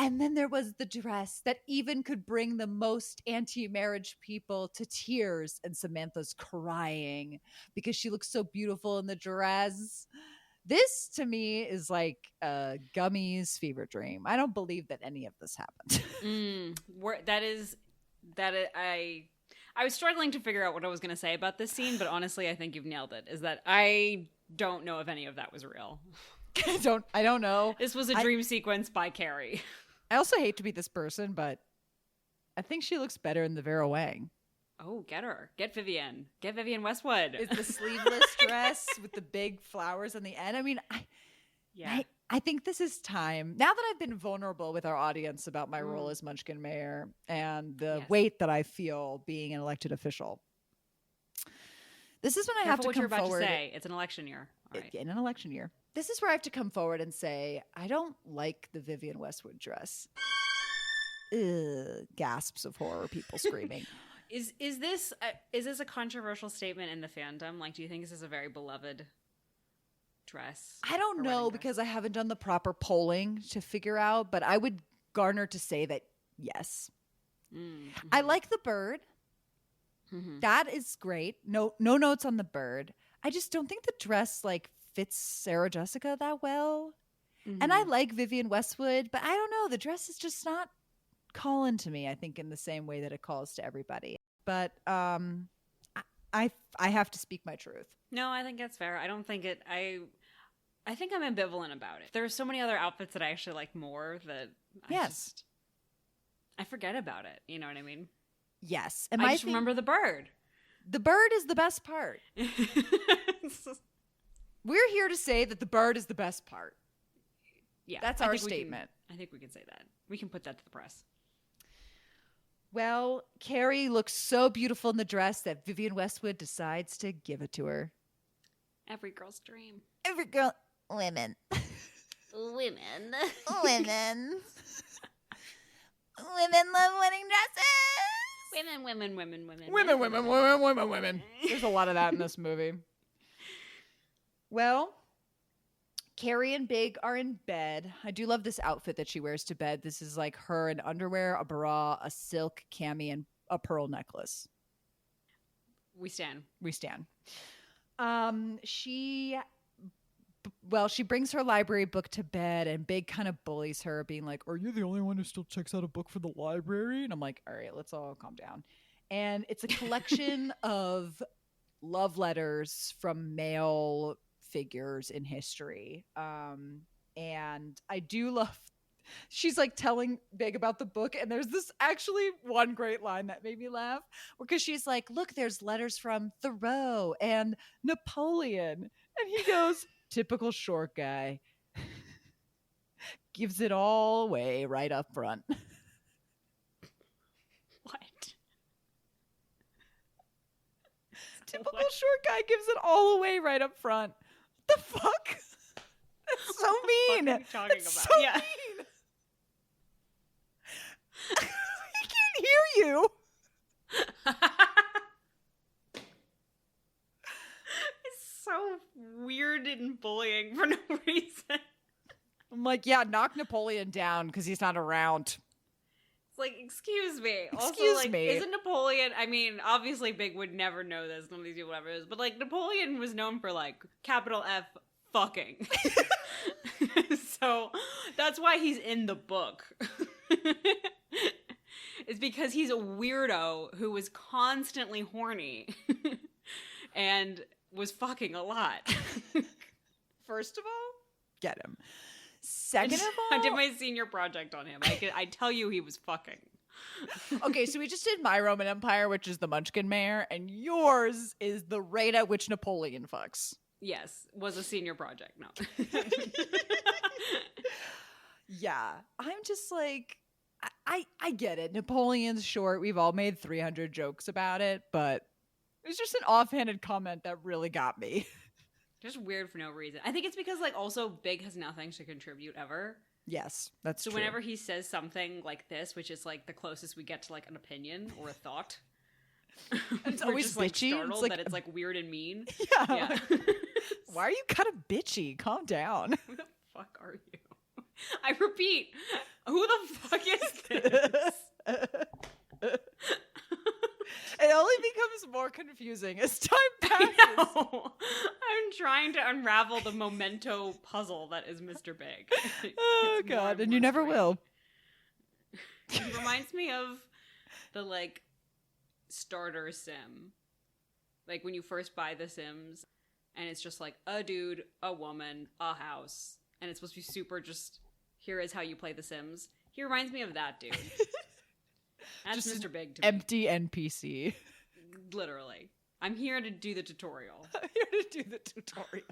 and then there was the dress that even could bring the most anti-marriage people to tears, and Samantha's crying because she looks so beautiful in the dress. This, to me, is like a Gummy's fever dream. I don't believe that any of this happened. I was struggling to figure out what I was going to say about this scene, but honestly, I think you've nailed it. Is that I don't know if any of that was real. I don't know. This was a dream sequence by Carrie. I also hate to be this person, but I think she looks better in the Vera Wang. Oh, get her. Get Vivienne. Get Vivienne Westwood. It's the sleeveless dress with the big flowers on the end. I mean, I think this is time. Now that I've been vulnerable with our audience about my role as Munchkin mayor and the weight that I feel being an elected official, this is when I have to come forward. To say. It's an election year. All right. In an election year. This is where I have to come forward and say, I don't like the Vivienne Westwood dress. Ugh, gasps of horror, people screaming. Is this a controversial statement in the fandom? Like, do you think this is a very beloved dress? I don't know because I haven't done the proper polling to figure out, but I would garner to say that yes. Mm-hmm. I like the bird. Mm-hmm. That is great. No notes on the bird. I just don't think the dress like fits Sarah Jessica that well. Mm-hmm. And I like Vivienne Westwood, but I don't know. The dress is just not calling to me, I think, in the same way that it calls to everybody. But I have to speak my truth. No, I think that's fair. I don't think it. I think I'm ambivalent about it. There are so many other outfits that I actually like more that I forget about it. You know what I mean? Yes. And I just remember the bird. The bird is the best part. We're here to say that the bird is the best part. Yeah. That's our statement. I think we can say that. We can put that to the press. Well, Carrie looks so beautiful in the dress that Vivienne Westwood decides to give it to her. Every girl's dream. Every girl. Women. Women. Women. Women love wedding dresses. Women. There's a lot of that in this movie. Well, Carrie and Big are in bed. I do love this outfit that she wears to bed. This is like her in underwear, a bra, a silk cami, and a pearl necklace. We stand. She brings her library book to bed, and Big kind of bullies her, being like, are you the only one who still checks out a book for the library? And I'm like, all right, let's all calm down. And it's a collection of love letters from male figures in history. And I do love, she's like telling Big about the book, and there's this actually one great line that made me laugh, because she's like, look, there's letters from Thoreau and Napoleon. And he goes, typical short guy. Gives it all away right up front. What? Typical What? short guy gives it all away right up front. What the fuck? That's so mean. What are you talking That's about? so Yeah. mean. He can't hear you. It's so weird and bullying for no reason. I'm like, yeah, knock Napoleon down because he's not around. It's like, excuse me. Excuse also, like, me. Isn't Napoleon, I mean, obviously Big would never know this, none of these people ever is, but like Napoleon was known for like capital F fucking. So that's why he's in the book. It's because he's a weirdo who was constantly horny and was fucking a lot. First of all, get him. Second of all, I did my senior project on him. I tell you he was fucking. okay, so we just did my Roman Empire, which is the Munchkin Mayor, and yours is the rate at which Napoleon fucks. Yes, was a senior project. No. Yeah, I'm just like, I get it. Napoleon's short. We've all made 300 jokes about it, but it was just an offhanded comment that really got me. Just weird for no reason. I think it's because like also Big has nothing to contribute ever. Yes, that's So true. whenever he says something like this, which is like the closest we get to like an opinion or a thought, It's we're always just like bitchy. It's startled like- that it's like weird and mean. Yeah. Yeah. Why are you kind of bitchy? Calm down. Who the fuck are you? I repeat, who the fuck is this? It only becomes more confusing as time passes. I know. I'm trying to unravel the memento puzzle that is Mr. Big. Oh It's more god, and more you never strange. will. It reminds me of the like starter sim. Like when you first buy the Sims and it's just like a dude, a woman, a house, and it's supposed to be super just here is how you play the Sims. He reminds me of that dude. That's Just Mr. Big to me. Empty NPC. Literally. I'm here to do the tutorial. I'm here to do the tutorial.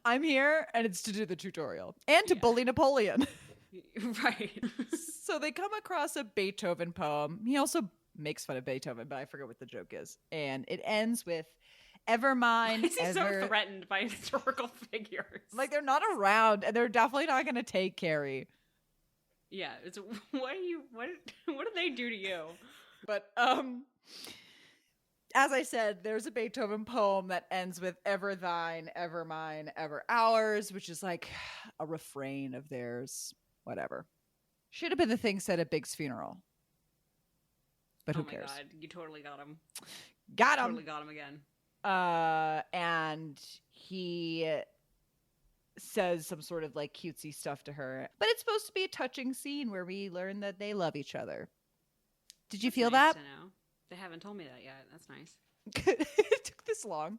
I'm here, and it's to do the tutorial. And to Yeah. bully Napoleon. Right. So they come across a Beethoven poem. He also makes fun of Beethoven, but I forget what the joke is. And it ends with, ever mine, Why is he ever... so threatened by historical figures? Like, they're not around, and they're definitely not going to take Carrie. Yeah, it's what did they do to you? But, as I said, there's a Beethoven poem that ends with ever thine, ever mine, ever ours, which is like a refrain of theirs. Whatever. Should have been the thing said at Big's funeral. But who my cares? god, you totally got him. Got him. Totally got him again. And he says some sort of like cutesy stuff to her. But it's supposed to be a touching scene where we learn that they love each other. Did you That's feel nice that? to know. They haven't told me that yet. That's nice. It took this long.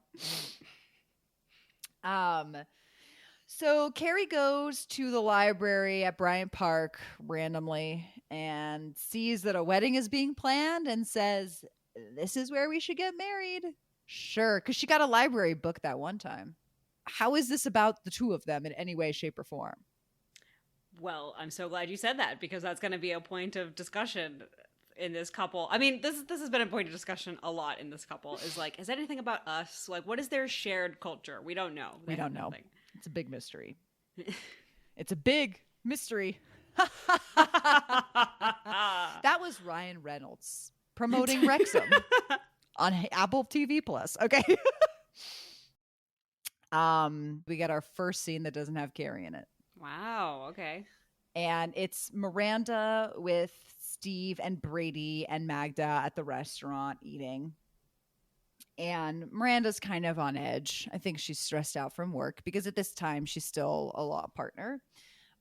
So Carrie goes to the library at Bryant Park randomly and sees that a wedding is being planned and says, "This is where we should get married." Sure, because she got a library book that one time. How is this about the two of them in any way, shape, or form? Well, I'm so glad you said that because that's going to be a point of discussion in this couple. I mean, this has been a point of discussion a lot in this couple. Is like, is anything about us? Like, what is their shared culture? We don't know. We They have don't know. nothing. It's a big mystery. It's a big mystery. That was Ryan Reynolds promoting Wrexham on Apple TV Plus. Okay. We get our first scene that doesn't have Carrie in it. Wow. Okay. And it's Miranda with Steve and Brady and Magda at the restaurant eating. And Miranda's kind of on edge. I think she's stressed out from work because at this time she's still a law partner.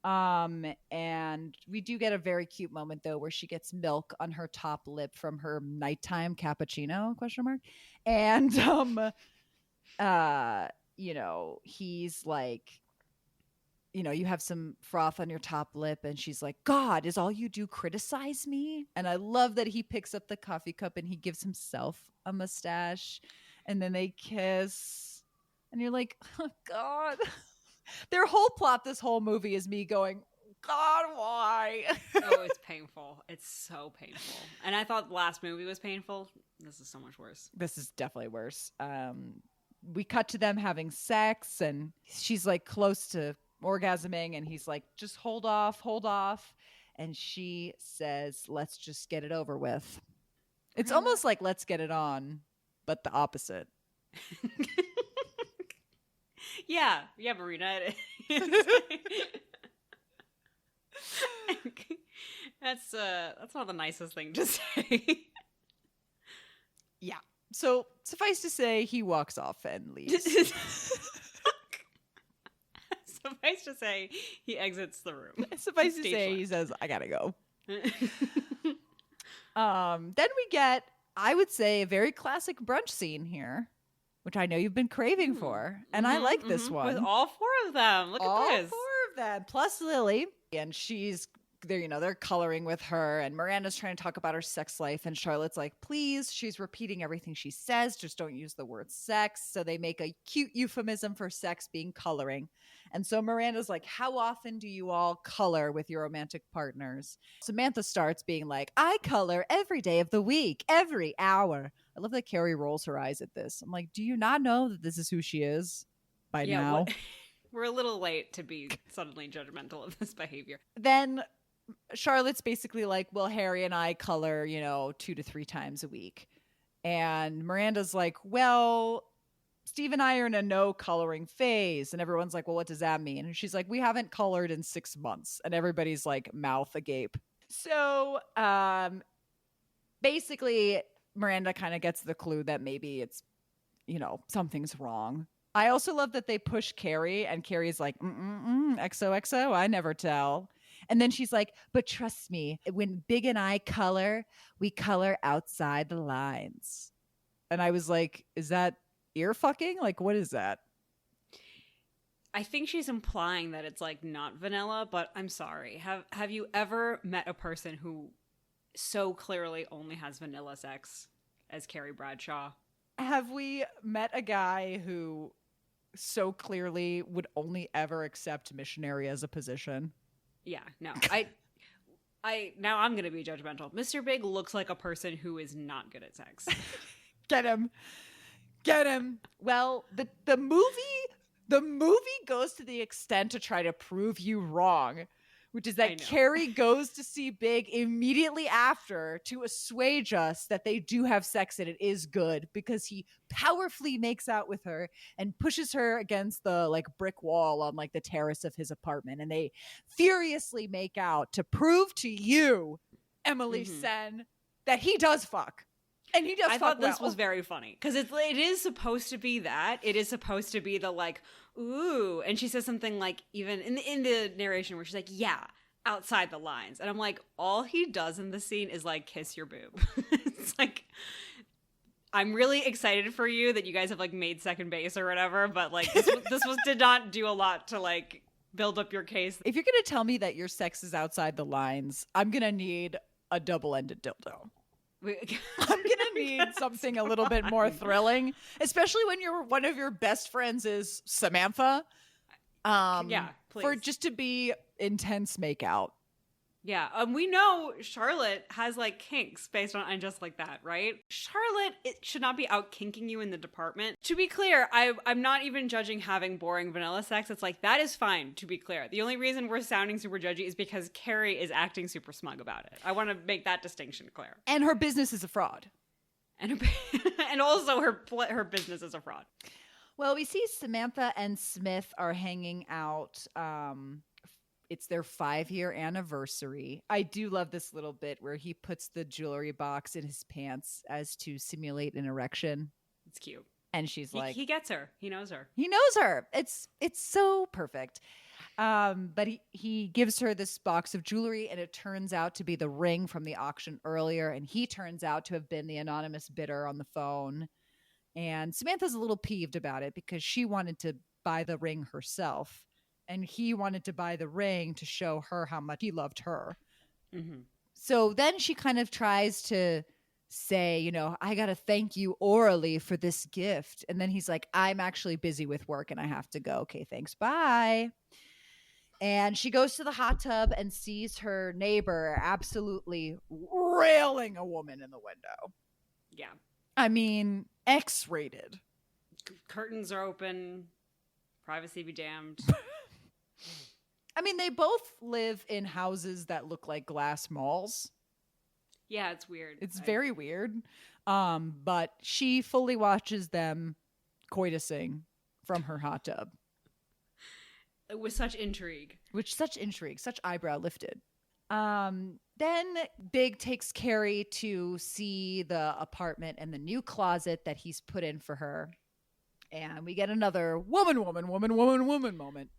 And we do get a very cute moment though where she gets milk on her top lip from her nighttime cappuccino ? And you know, he's like, you know, you have some froth on your top lip, and she's like, "God, is all you do criticize me?" And I love that he picks up the coffee cup and he gives himself a mustache, and then they kiss, and you're like, "Oh God." Their whole plot this whole movie is me going, God, why? Oh, it's painful. It's so painful. And I thought the last movie was painful. This is so much worse. This is definitely worse. We cut to them having sex, and she's like close to orgasming, and he's like, just hold off. And she says, let's just get it over with. It's almost like let's get it on, but the opposite. Yeah, Marina. That's not the nicest thing to say. Yeah. So suffice to say, he walks off and leaves. Suffice to say, he exits the room. Suffice to say, he says, I gotta go. Then we get, I would say, a very classic brunch scene here, which I know you've been craving for. And I like this one. With all four of them. Look all at this. All 4 of them, plus Lily. And she's there, they're coloring with her, and Miranda's trying to talk about her sex life, and Charlotte's like, please, she's repeating everything she says, just don't use the word sex. So they make a cute euphemism for sex being coloring. And so Miranda's like, how often do you all color with your romantic partners? Samantha starts being like, I color every day of the week, every hour. I love that Carrie rolls her eyes at this. I'm like, do you not know that this is who she is by now? We're a little late to be suddenly judgmental of this behavior. Then Charlotte's basically like, well, Harry and I color, 2 to 3 times a week. And Miranda's like, well, Steve and I are in a no coloring phase. And everyone's like, well, what does that mean? And she's like, we haven't colored in 6 months. And everybody's like mouth agape. So basically Miranda kind of gets the clue that maybe it's, something's wrong. I also love that they push Carrie, and Carrie's like, XOXO, I never tell. And then she's like, but trust me, when Big and I color, we color outside the lines. And I was like, is that ear fucking? Like, what is that? I think she's implying that it's like not vanilla, but I'm sorry. Have you ever met a person who so clearly only has vanilla sex as Carrie Bradshaw? Have we met a guy who so clearly would only ever accept missionary as a position? Yeah, no. Now I'm going to be judgmental. Mr. Big looks like a person who is not good at sex. Get him. Well, the movie goes to the extent to try to prove you wrong, which is that Carrie goes to see Big immediately after to assuage us that they do have sex and it is good, because he powerfully makes out with her and pushes her against the brick wall on the terrace of his apartment, and they furiously make out to prove to you, Emily Sen, that he does fuck. And he does. I thought this was very funny because it is supposed to be that. It is supposed to be the ooh, and she says something even in the narration where she's like, yeah, outside the lines, and I'm like, all he does in the scene is kiss your boob. It's I'm really excited for you that you guys have made second base or whatever, but this did not do a lot to build up your case. If you're gonna tell me that your sex is outside the lines, I'm gonna need a double-ended dildo. I'm gonna need something a little bit more thrilling, especially when one of your best friends is Samantha. Yeah, please. For just to be intense makeout. Yeah, we know Charlotte has kinks based on Just Like That, right? Charlotte, it should not be out kinking you in the department. To be clear, I'm not even judging having boring vanilla sex. It's that is fine, to be clear. The only reason we're sounding super judgy is because Carrie is acting super smug about it. I want to make that distinction clear. And her business is a fraud. And also her business is a fraud. Well, we see Samantha and Smith are hanging out. It's their 5-year anniversary. I do love this little bit where he puts the jewelry box in his pants as to simulate an erection. It's cute. And she's he gets her. He knows her. He knows her. It's so perfect. But he gives her this box of jewelry, and it turns out to be the ring from the auction earlier. And he turns out to have been the anonymous bidder on the phone. And Samantha's a little peeved about it because she wanted to buy the ring herself. And he wanted to buy the ring to show her how much he loved her. Mm-hmm. So then she kind of tries to say, I got to thank you orally for this gift. And then he's like, I'm actually busy with work and I have to go. Okay, thanks. Bye. And she goes to the hot tub and sees her neighbor absolutely railing a woman in the window. Yeah. I mean, X-rated. Curtains are open. Privacy be damned. I mean, they both live in houses that look like glass malls. Yeah, it's weird. It's very weird. But she fully watches them coitusing from her hot tub. With such intrigue. Such eyebrow lifted. Then Big takes Carrie to see the apartment and the new closet that he's put in for her. And we get another woman moment.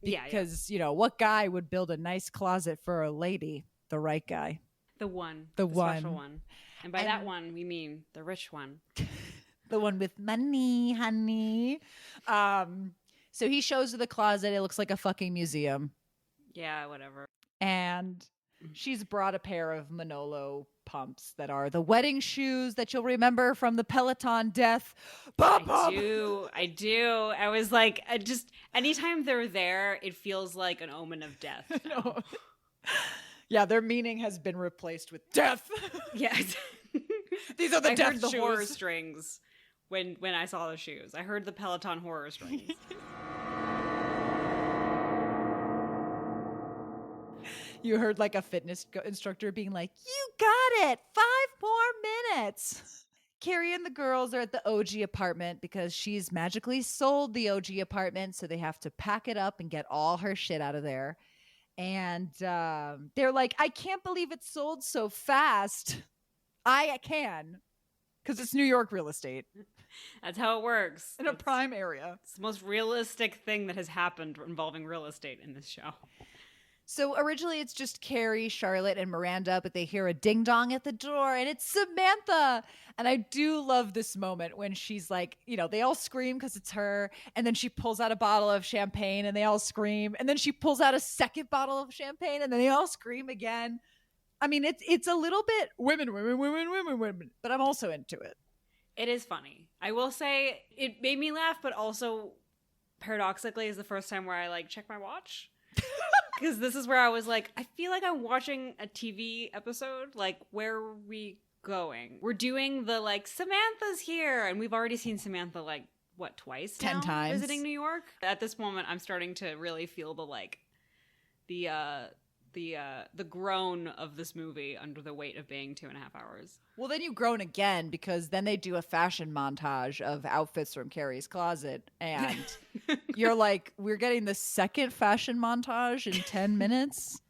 Because, you know, what guy would build a nice closet for a lady? The right guy. The one. The one. Special one. And by that one, we mean the rich one. The one with money, honey. So he shows her the closet. It looks like a fucking museum. Yeah, whatever. And she's brought a pair of Manolo pumps that are the wedding shoes that you'll remember from the Peloton death. I do. I was like, anytime they're there, it feels like an omen of death. No. Yeah, their meaning has been replaced with death. Yes. These are the I death heard the shoes. horror strings when I saw the shoes. I heard the Peloton horror strings. You heard like a fitness instructor being like, "You got it. 5 more minutes." Carrie and the girls are at the OG apartment because she's magically sold the OG apartment, so they have to pack it up and get all her shit out of there. And they're like, "I can't believe it sold so fast." I can, because it's New York real estate. That's how it works. In a prime area. It's the most realistic thing that has happened involving real estate in this show. So originally it's just Carrie, Charlotte, and Miranda, but they hear a ding dong at the door and it's Samantha. And I do love this moment when she's like, you know, they all scream because it's her. And then she pulls out a bottle of champagne and they all scream. And then she pulls out a second bottle of champagne and then they all scream again. I mean, it's a little bit women, but I'm also into it. It is funny. I will say it made me laugh, but also paradoxically is the first time where I like check my watch. Because this is where I was like, I feel like I'm watching a TV episode. Like, where are we going? We're doing the like, Samantha's here. And we've already seen Samantha like, what, twice 10 now? times. Visiting New York. At this moment, I'm starting to really feel the like, the groan of this movie under the weight of being 2.5 hours. Well, then you groan again because then they do a fashion montage of outfits from Carrie's closet. And you're like, we're getting the second fashion montage in 10 minutes?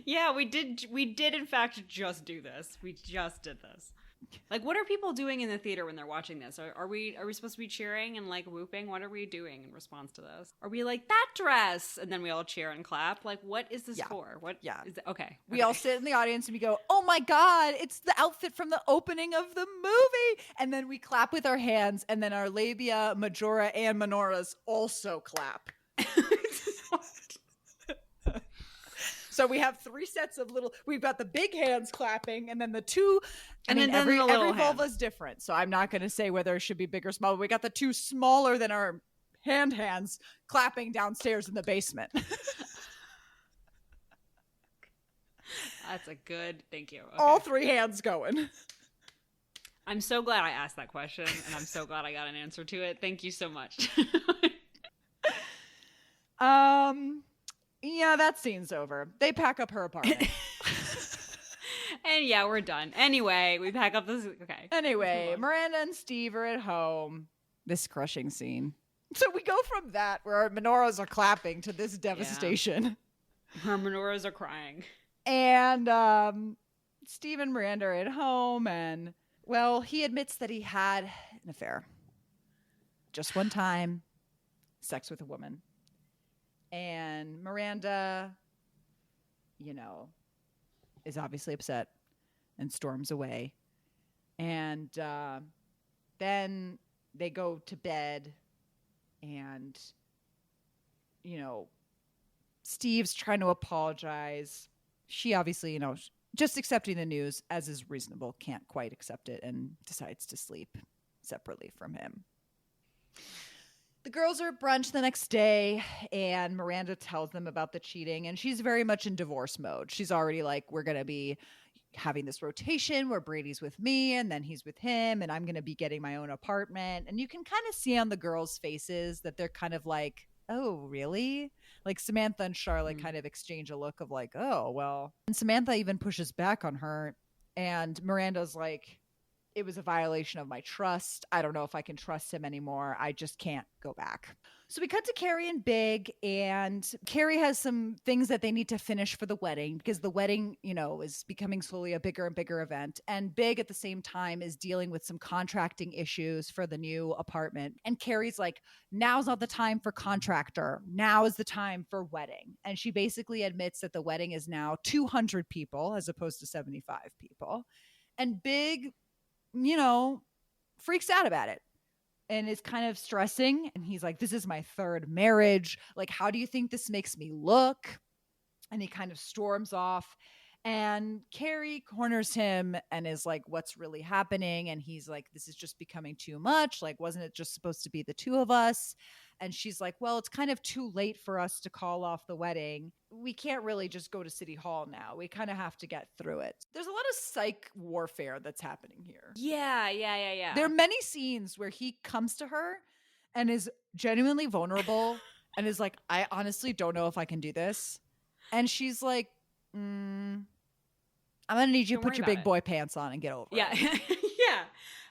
Yeah, we did in fact just do this. We just did this. Like, what are people doing in the theater when they're watching this? Are we supposed to be cheering and like whooping? What are we doing in response to this? Are we like, that dress? And then we all cheer and clap? Like, what is this for? What? Yeah. Is it? Okay. We all sit in the audience and we go, "Oh my God, it's the outfit from the opening of the movie." And then we clap with our hands, and then our labia majora and minoras also clap. So we have 3 sets of we've got the big hands clapping, and then the two, every vulva is different. So I'm not going to say whether it should be big or small, but we got the 2 smaller than our hands clapping downstairs in the basement. That's a good, thank you. Okay. All 3 hands going. I'm so glad I asked that question, and I'm so glad I got an answer to it. Thank you so much. Yeah, that scene's over. They pack up her apartment. And yeah, we're done. Anyway, we pack up this. Okay. Anyway, Miranda and Steve are at home. This crushing scene. So we go from that, where our menorahs are clapping, to this devastation. Her menorahs are crying. And Steve and Miranda are at home, and, well, he admits that he had an affair. Just one time. Sex with a woman. And Miranda, you know, is obviously upset and storms away. And then they go to bed, and, you know, Steve's trying to apologize. She obviously, you know, just accepting the news, as is reasonable, can't quite accept it and decides to sleep separately from him. The girls are at brunch the next day, and Miranda tells them about the cheating, and she's very much in divorce mode. She's already like, we're going to be having this rotation where Brady's with me and then he's with him, and I'm going to be getting my own apartment. And you can kind of see on the girls' faces that they're kind of like, oh, really? Like Samantha and Charlotte kind of exchange a look of like, oh, well. And Samantha even pushes back on her, and Miranda's like, it was a violation of my trust. I don't know if I can trust him anymore. I just can't go back. So we cut to Carrie and Big, and Carrie has some things that they need to finish for the wedding because the wedding, you know, is becoming slowly a bigger and bigger event. And Big at the same time is dealing with some contracting issues for the new apartment. And Carrie's like, now's not the time for contractor. Now is the time for wedding. And she basically admits that the wedding is now 200 people as opposed to 75 people. And Big, you know, freaks out about it and is kind of stressing. And he's like, this is my third marriage. Like, how do you think this makes me look? And he kind of storms off. And Carrie corners him and is like, what's really happening? And he's like, this is just becoming too much. Like, wasn't it just supposed to be the two of us? And she's like, well, it's kind of too late for us to call off the wedding. We can't really just go to City Hall now. We kind of have to get through it. There's a lot of psych warfare that's happening here. Yeah. There are many scenes where he comes to her and is genuinely vulnerable and is like, I honestly don't know if I can do this. And she's like, I'm going to need you to put your big boy pants on and get over it. Yeah. Yeah.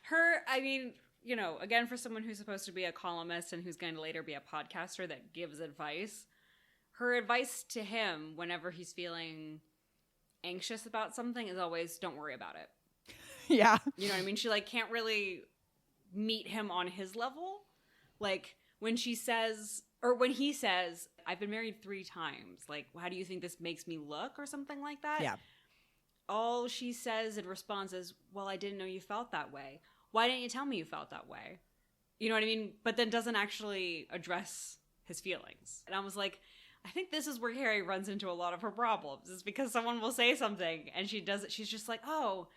Her, I mean, you know, again, for someone who's supposed to be a columnist and who's going to later be a podcaster that gives advice, her advice to him whenever he's feeling anxious about something is always, don't worry about it. Yeah. You know what I mean? She like can't really meet him on his level. Like when she says, or when he says, I've been married 3 times. Like, how do you think this makes me look or something like that? Yeah. All she says in response is, well, I didn't know you felt that way. Why didn't you tell me you felt that way? You know what I mean? But then doesn't actually address his feelings. And I was like, I think this is where Carrie runs into a lot of her problems, is because someone will say something and she does it. She's just like, oh,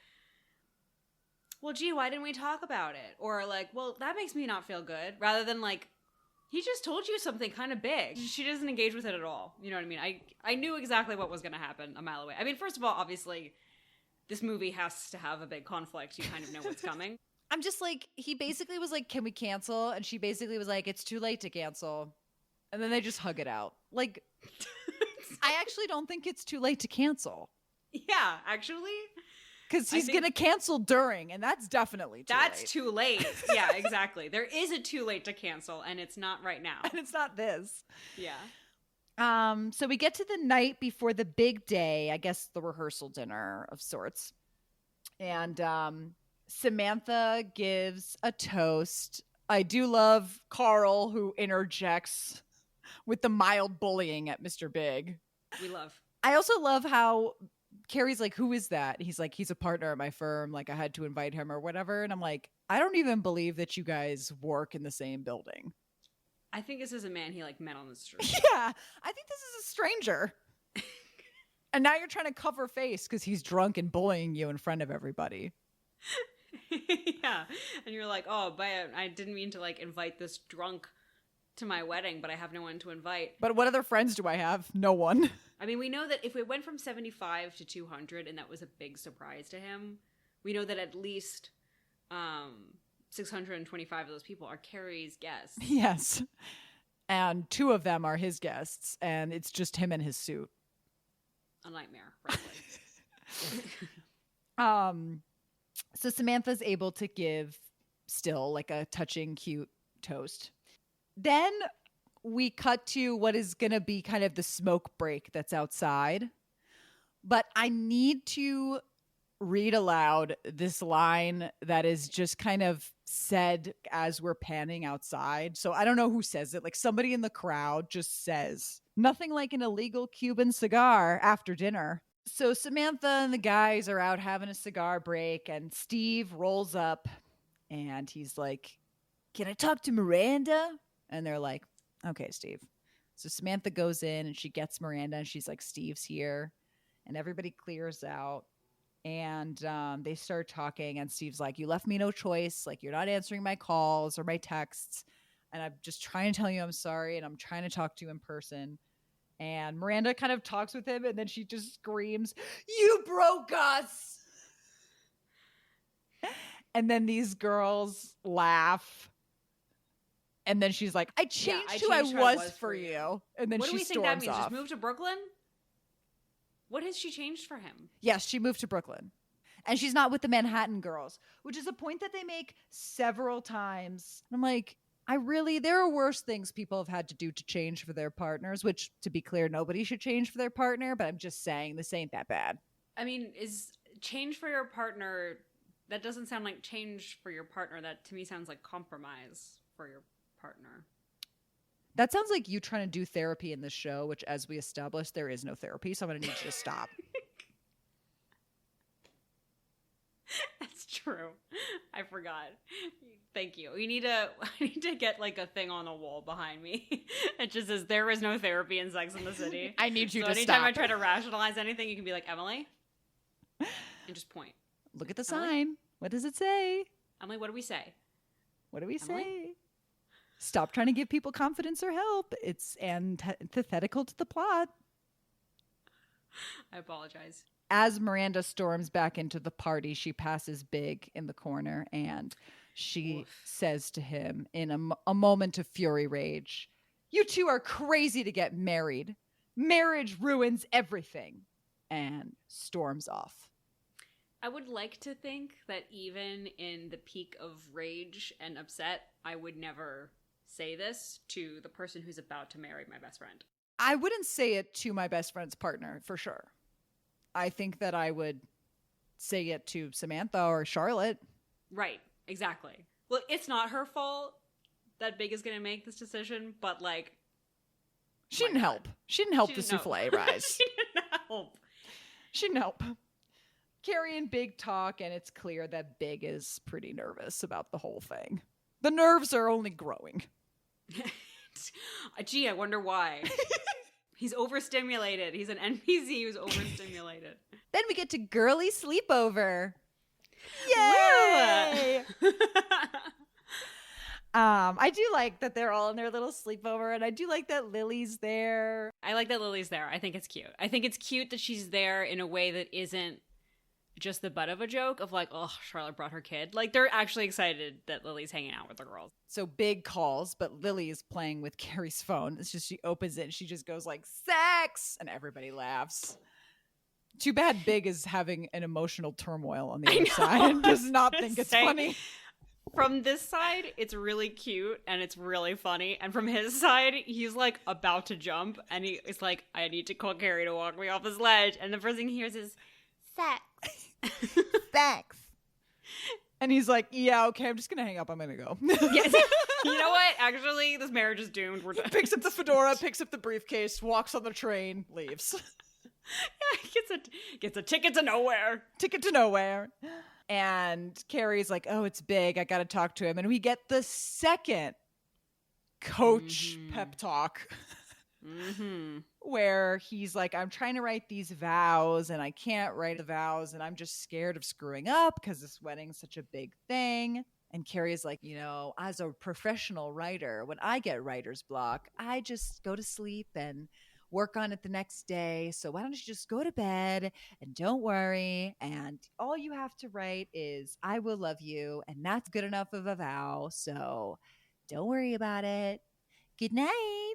well, gee, why didn't we talk about it? Or like, well, that makes me not feel good. Rather than like, he just told you something kind of big. She doesn't engage with it at all. You know what I mean? I knew exactly what was going to happen a mile away. I mean, first of all, obviously, this movie has to have a big conflict. You kind of know what's coming. I'm just like, he basically was like, can we cancel? And she basically was like, it's too late to cancel. And then they just hug it out. Like, I actually don't think it's too late to cancel. Yeah, actually. Because he's going to cancel during, and that's definitely too late. That's too late. Yeah, exactly. There is a too late to cancel, and it's not right now. And it's not this. Yeah. So we get to the night before the big day, I guess the rehearsal dinner of sorts. And Samantha gives a toast. I do love Carl, who interjects with the mild bullying at Mr. Big. We love. I also love how Carrie's like, who is that? He's like, he's a partner at my firm. Like, I had to invite him or whatever. And I'm like, I don't even believe that you guys work in the same building. I think this is a man he like met on the street. Yeah, I think this is a stranger. And now you're trying to cover face because he's drunk and bullying you in front of everybody. Yeah. And you're like, oh, but I didn't mean to like invite this drunk to my wedding, but I have no one to invite. But what other friends do I have? No one. I mean, we know that if we went from 75 to 200 and that was a big surprise to him, we know that at least 625 of those people are Carrie's guests. Yes. And 2 of them are his guests, and it's just him in his suit. A nightmare, frankly. So Samantha's able to give still like a touching, cute toast. Then we cut to what is going to be kind of the smoke break that's outside. But I need to read aloud this line that is just kind of said as we're panning outside. So I don't know who says it. Like somebody in the crowd just says, nothing like an illegal Cuban cigar after dinner. So Samantha and the guys are out having a cigar break, and Steve rolls up and he's like, can I talk to Miranda? And they're like, okay, Steve. So Samantha goes in and she gets Miranda and she's like, Steve's here. And everybody clears out. And they start talking, and Steve's like, you left me no choice. Like, you're not answering my calls or my texts. and I'm just trying to tell you I'm sorry, and I'm trying to talk to you in person. And Miranda kind of talks with him, and then she just screams, "You broke us!" And then these girls laugh. And then she's like, I changed who I was for you. And then what do she we think that storms means? off. Just move to Brooklyn? What has she changed for him? Yes, she moved to Brooklyn. And she's not with the Manhattan girls, which is a point that they make several times. I'm like, there are worse things people have had to do to change for their partners, which, to be clear, nobody should change for their partner. But I'm just saying, this ain't that bad. I mean, is change for your partner, that doesn't sound like change for your partner. That, to me, sounds like compromise for your partner. That sounds like you trying to do therapy in this show, which, as we established, there is no therapy. So I'm going to need you to stop. That's true. I forgot. Thank you. I need to get like a thing on the wall behind me. It just says, there is no therapy in Sex in the City. I need you to anytime stop. I try to rationalize anything, you can be like, Emily, and just point. Look at the Emily? sign. What does it say? Emily, what do we say? What do we Emily? say? Stop trying to give people confidence or help. It's antithetical to the plot. I apologize. As Miranda storms back into the party, she passes Big in the corner, and she says to him in a moment of fury rage, "You two are crazy to get married. Marriage ruins everything," and storms off. I would like to think that even in the peak of rage and upset, I would never say this to the person who's about to marry my best friend. I wouldn't say it to my best friend's partner, for sure. I think that I would say it to Samantha or Charlotte. Right, exactly. Well, it's not her fault that Big is going to make this decision, but like... She didn't help. She didn't help the souffle rise. She didn't help. She didn't help. Carrie and Big talk, and it's clear that Big is pretty nervous about the whole thing. The nerves are only growing. Gee, I wonder why. He's overstimulated. He's an NPC who's overstimulated. Then we get to girly sleepover. Yay! I do like that they're all in their little sleepover, and I do like that Lily's there. I like that Lily's there. I think it's cute. I think it's cute that she's there in a way that isn't just the butt of a joke of like, oh, Charlotte brought her kid. Like, they're actually excited that Lily's hanging out with the girls. So Big calls, but Lily is playing with Carrie's phone. It's just, she opens it and she just goes like, sex! And everybody laughs. Too bad Big is having an emotional turmoil on the other side and does not think it's funny. From this side, it's really cute and it's really funny. And from his side, he's like about to jump and he's like, I need to call Carrie to walk me off this ledge. And the first thing he hears is, sex. Sex. And he's like, yeah, okay, I'm just going to hang up. I'm going to go. Yes. You know what? Actually, this marriage is doomed. We're done. Picks up the fedora, picks up the briefcase, walks on the train, leaves. Gets a ticket to nowhere. Ticket to nowhere. And Carrie's like, oh, it's Big. I got to talk to him. And we get the second coach pep talk. Where he's like, I'm trying to write these vows and I can't write the vows and I'm just scared of screwing up because this wedding's such a big thing. And Carrie's like, you know, as a professional writer, when I get writer's block, I just go to sleep and work on it the next day. So why don't you just go to bed and don't worry. And all you have to write is, I will love you. And that's good enough of a vow. So don't worry about it. Good night.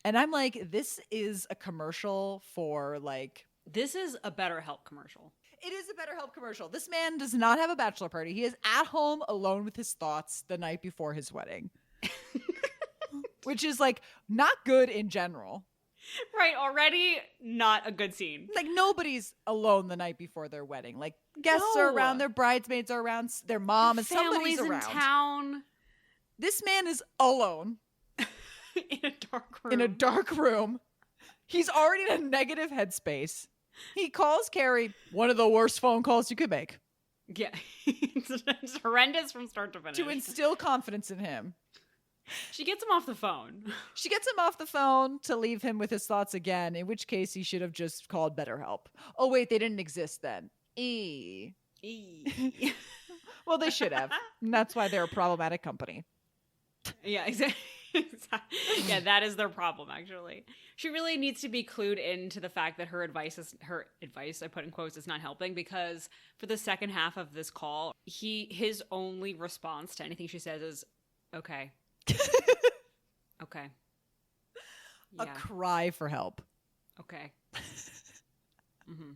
And I'm like, this is a commercial for like... This is a BetterHelp commercial. It is a BetterHelp commercial. This man does not have a bachelor party. He is at home alone with his thoughts the night before his wedding. Which is like not good in general. Right, already not a good scene. Like nobody's alone the night before their wedding. Like guests are around, their bridesmaids are around, their mom and somebody's around. In town. This man is alone. In a dark room. In a dark room. He's already in a negative headspace. He calls Carrie, one of the worst phone calls you could make. Yeah. It's horrendous from start to finish. To instill confidence in him. She gets him off the phone. She gets him off the phone to leave him with his thoughts again, in which case he should have just called BetterHelp. Oh, wait, they didn't exist then. Well, they should have. And that's why they're a problematic company. Yeah, exactly. Yeah, that is their problem, actually. She really needs to be clued into the fact that her advice, I put in quotes, is not helping, because for the second half of this call, his only response to anything she says is, okay. Okay. A Yeah. cry for help. Okay. Mm-hmm.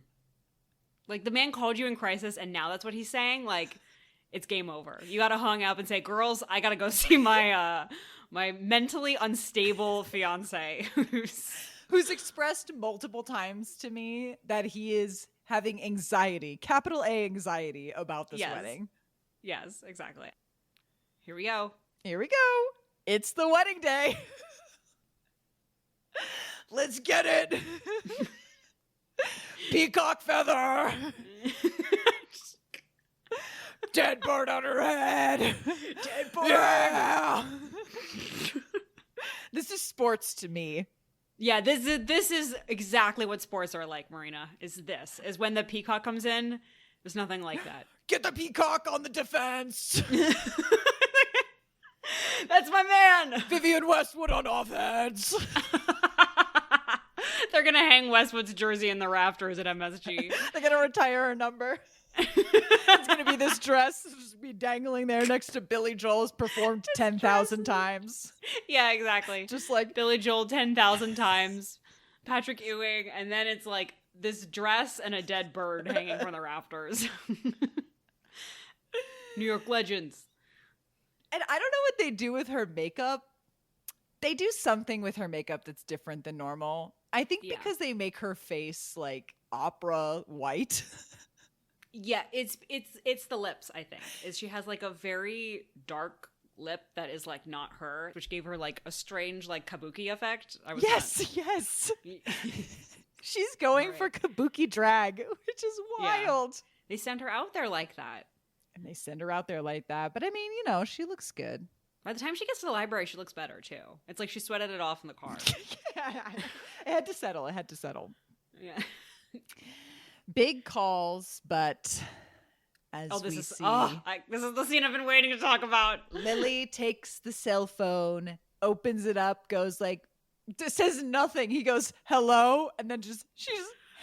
Like, the man called you in crisis, and now that's what he's saying? Like, it's game over. You gotta hung up and say, girls, I gotta go see my my mentally unstable fiance who's expressed multiple times to me that he is having anxiety, capital A anxiety, about this wedding. Yes, exactly. Here we go. Here we go. It's the wedding day. Let's get it. Peacock feather. Dead bird on her head. Dead bird. Yeah. This is sports to me. Yeah, this is exactly what sports are like, Marina. Is when the peacock comes in, there's nothing like that. Get the peacock on the defense. That's my man. Vivian Westwood on offense. They're gonna hang Westwood's jersey in the rafters at MSG. They're gonna retire her number. It's gonna be this dress, just be dangling there next to Billy Joel's performed 10,000 times. Yeah, exactly. Just like Billy Joel 10,000 times, Patrick Ewing, and then it's like this dress and a dead bird hanging from the rafters. New York legends. And I don't know what they do with her makeup. They do something with her makeup that's different than normal. I think because they make her face like opera white. Yeah, it's the lips, I think. She has like a very dark lip that is like not her, which gave her like a strange like kabuki effect. Yes. She's going for kabuki drag, which is wild. Yeah. They sent her out there like that. But I mean, she looks good. By the time she gets to the library, she looks better too. It's like she sweated it off in the car. It had to settle. Yeah. Big calls, but this is the scene I've been waiting to talk about. Lily takes the cell phone, opens it up, goes like, says nothing. He goes, hello, and then she just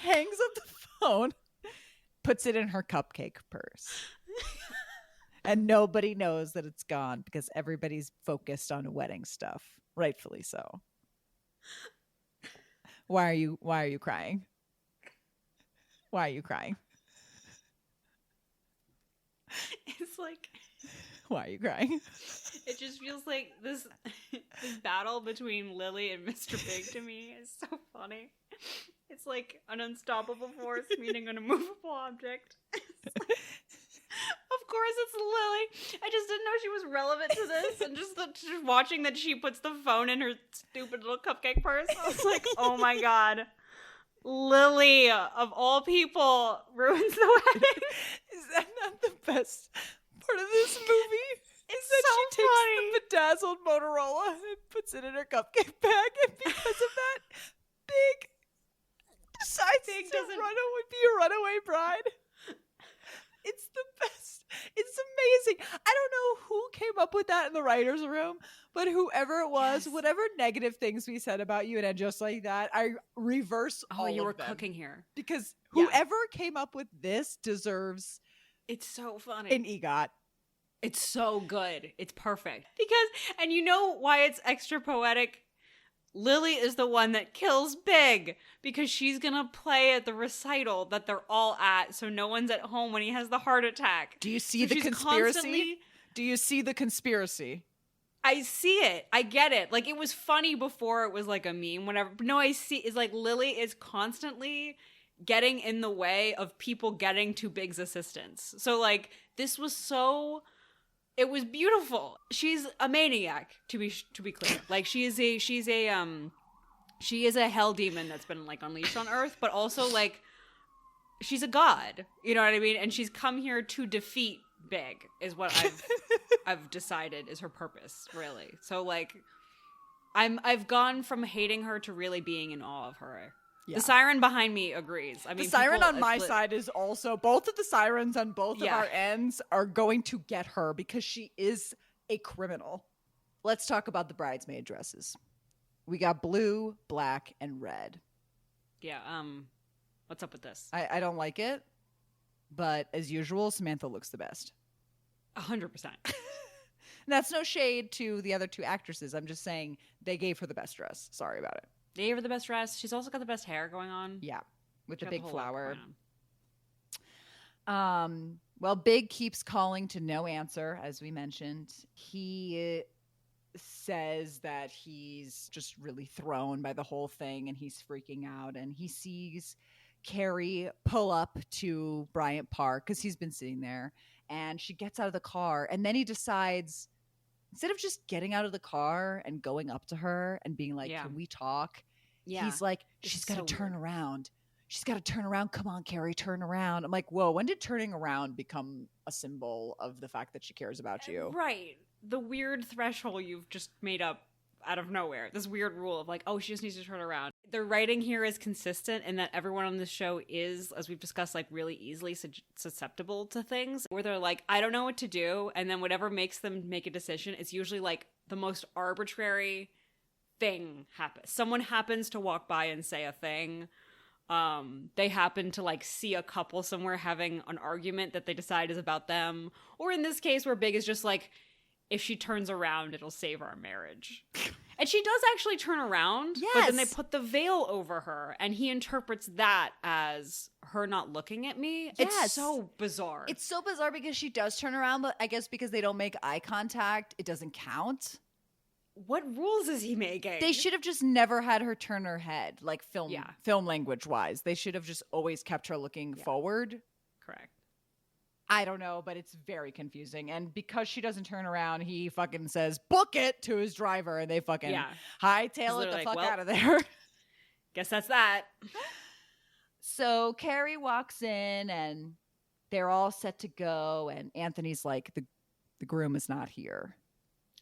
hangs up the phone, puts it in her cupcake purse. And nobody knows that it's gone because everybody's focused on wedding stuff. Rightfully so. Why are you crying? Why are you crying? It's like, why are you crying? It just feels like this battle between Lily and Mr. Big to me is so funny. It's like an unstoppable force meeting an immovable object. Of course it's Lily. I just didn't know she was relevant to this, and just watching that she puts the phone in her stupid little cupcake purse, I was like, oh my god. Lily, of all people, ruins the wedding. Is that not the best part of this movie? It's that so she funny. takes the bedazzled Motorola and puts it in her cupcake bag, and because of that, Big decides to be a runaway bride. It's the best. It's amazing. I don't know who came up with that in the writer's room, but whoever it was, whatever negative things we said about you and just like that, I reverse all you of were them. cooking here. Because whoever came up with this deserves It's so funny. an EGOT. It's so good. It's perfect. And you know why it's extra poetic? Lily is the one that kills Big because she's going to play at the recital that they're all at, so no one's at home when he has the heart attack. Do you see the conspiracy? Do you see the conspiracy? I see it. I get it. Like, it was funny before it was like a meme, whatever. But no, I see it's like Lily is constantly getting in the way of people getting to Big's assistance. So like this was so... It was beautiful. She's a maniac, to be clear. Like she is a hell demon that's been like unleashed on Earth, but also like she's a god. You know what I mean? And she's come here to defeat Big, is what I've decided is her purpose, really. So like I've gone from hating her to really being in awe of her. Yeah. The siren behind me agrees. I mean, the siren on my side is also, both of the sirens on both of our ends are going to get her because she is a criminal. let's talk about the bridesmaid dresses. We got blue, black, and red. Yeah, what's up with this? I don't like it, but as usual, Samantha looks the best. 100%. That's no shade to the other two actresses. I'm just saying they gave her the best dress. Sorry about it. They gave her the best dress. She's also got the best hair going on. Yeah, with the Got big whole look flower. going on. Well, Big keeps calling to no answer, as we mentioned. He says that he's just really thrown by the whole thing and he's freaking out. And he sees Carrie pull up to Bryant Park because he's been sitting there. And she gets out of the car. And then he decides, instead of just getting out of the car and going up to her and being like, Yeah. can we talk? Yeah. He's like, This she's is got to so turn weird. around. She's got to turn around. Come on, Carrie, turn around. I'm like, whoa, when did turning around become a symbol of the fact that she cares about you? Right. The weird threshold you've just made up out of nowhere. This weird rule of like, oh, she just needs to turn around. The writing here is consistent in that everyone on this show is, as we've discussed, like really easily susceptible to things where they're like, I don't know what to do. And then whatever makes them make a decision is usually like the most arbitrary thing happens. Someone happens to walk by and say a thing. They happen to like see a couple somewhere having an argument that they decide is about them. Or in this case where Big is just like, if she turns around, it'll save our marriage. And she does actually turn around, but then they Yes. put the veil over her, and he interprets that as her not looking at me. Yes. It's so bizarre. It's so bizarre because she does turn around, but I guess because they don't make eye contact, it doesn't count. What rules is he making? They should have just never had her turn her head, like film Yeah. language wise. They should have just always kept her looking forward. Correct. I don't know, but it's very confusing. And because she doesn't turn around, he fucking says, book it to his driver. And they fucking Yeah. hightail He's it the literally fuck like, out of there. Guess that's that. So Carrie walks in and they're all set to go. And Anthony's like, the groom is not here.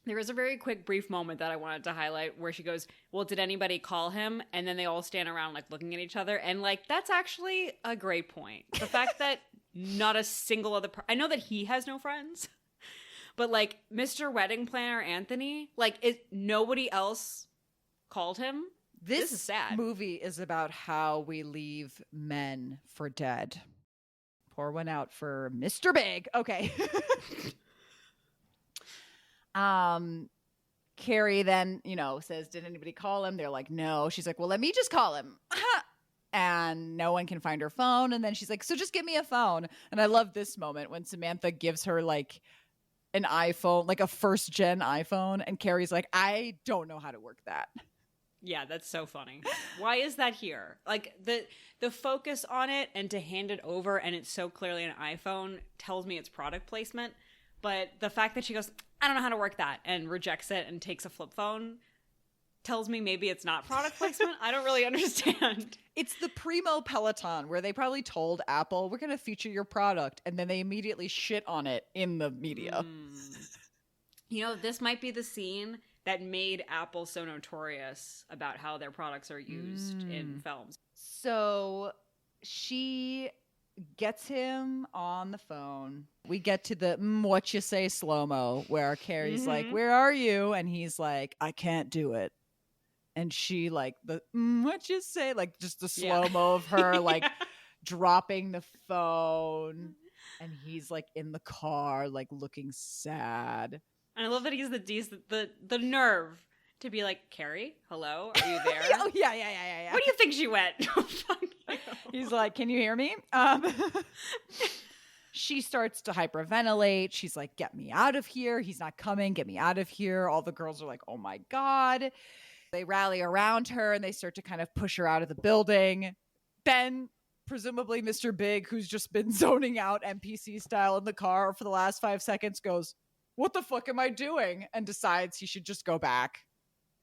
There is a very quick, brief moment that I wanted to highlight where she goes, well, did anybody call him? And then they all stand around, like, looking at each other. And, like, that's actually a great point. The fact that not a single other I know that he has no friends. But, like, Mr. Wedding Planner Anthony, like, nobody else called him. This is sad. Movie is about how we leave men for dead. Pour one out for Mr. Big. Okay. Carrie then, says, did anybody call him? They're like, no. She's like, well, let me just call him. And no one can find her phone. And then she's like, so just give me a phone. And I love this moment when Samantha gives her like an iPhone, like a first gen iPhone. And Carrie's like, I don't know how to work that. Yeah, that's so funny. Why is that here? Like the focus on it and to hand it over and it's so clearly an iPhone tells me it's product placement. But the fact that she goes, I don't know how to work that and rejects it and takes a flip phone tells me maybe it's not product placement. I don't really understand. It's the primo Peloton where they probably told Apple, we're going to feature your product. And then they immediately shit on it in the media. This might be the scene that made Apple so notorious about how their products are used in films. So she gets him on the phone. We get to the what you say slow-mo where Carrie's like, where are you? And he's like, I can't do it. And she like the what you say, like just the slow-mo of her like dropping the phone. And he's like in the car, like looking sad. And I love that he's the nerve to be like, Carrie, hello, are you there? Oh yeah. Where do you think she went? He's like, can you hear me? She starts to hyperventilate. She's like, get me out of here. He's not coming. Get me out of here. All the girls are like, oh my God. They rally around her and they start to kind of push her out of the building. Then presumably Mr. Big, who's just been zoning out NPC style in the car for the last 5 seconds, goes, what the fuck am I doing? And decides he should just go back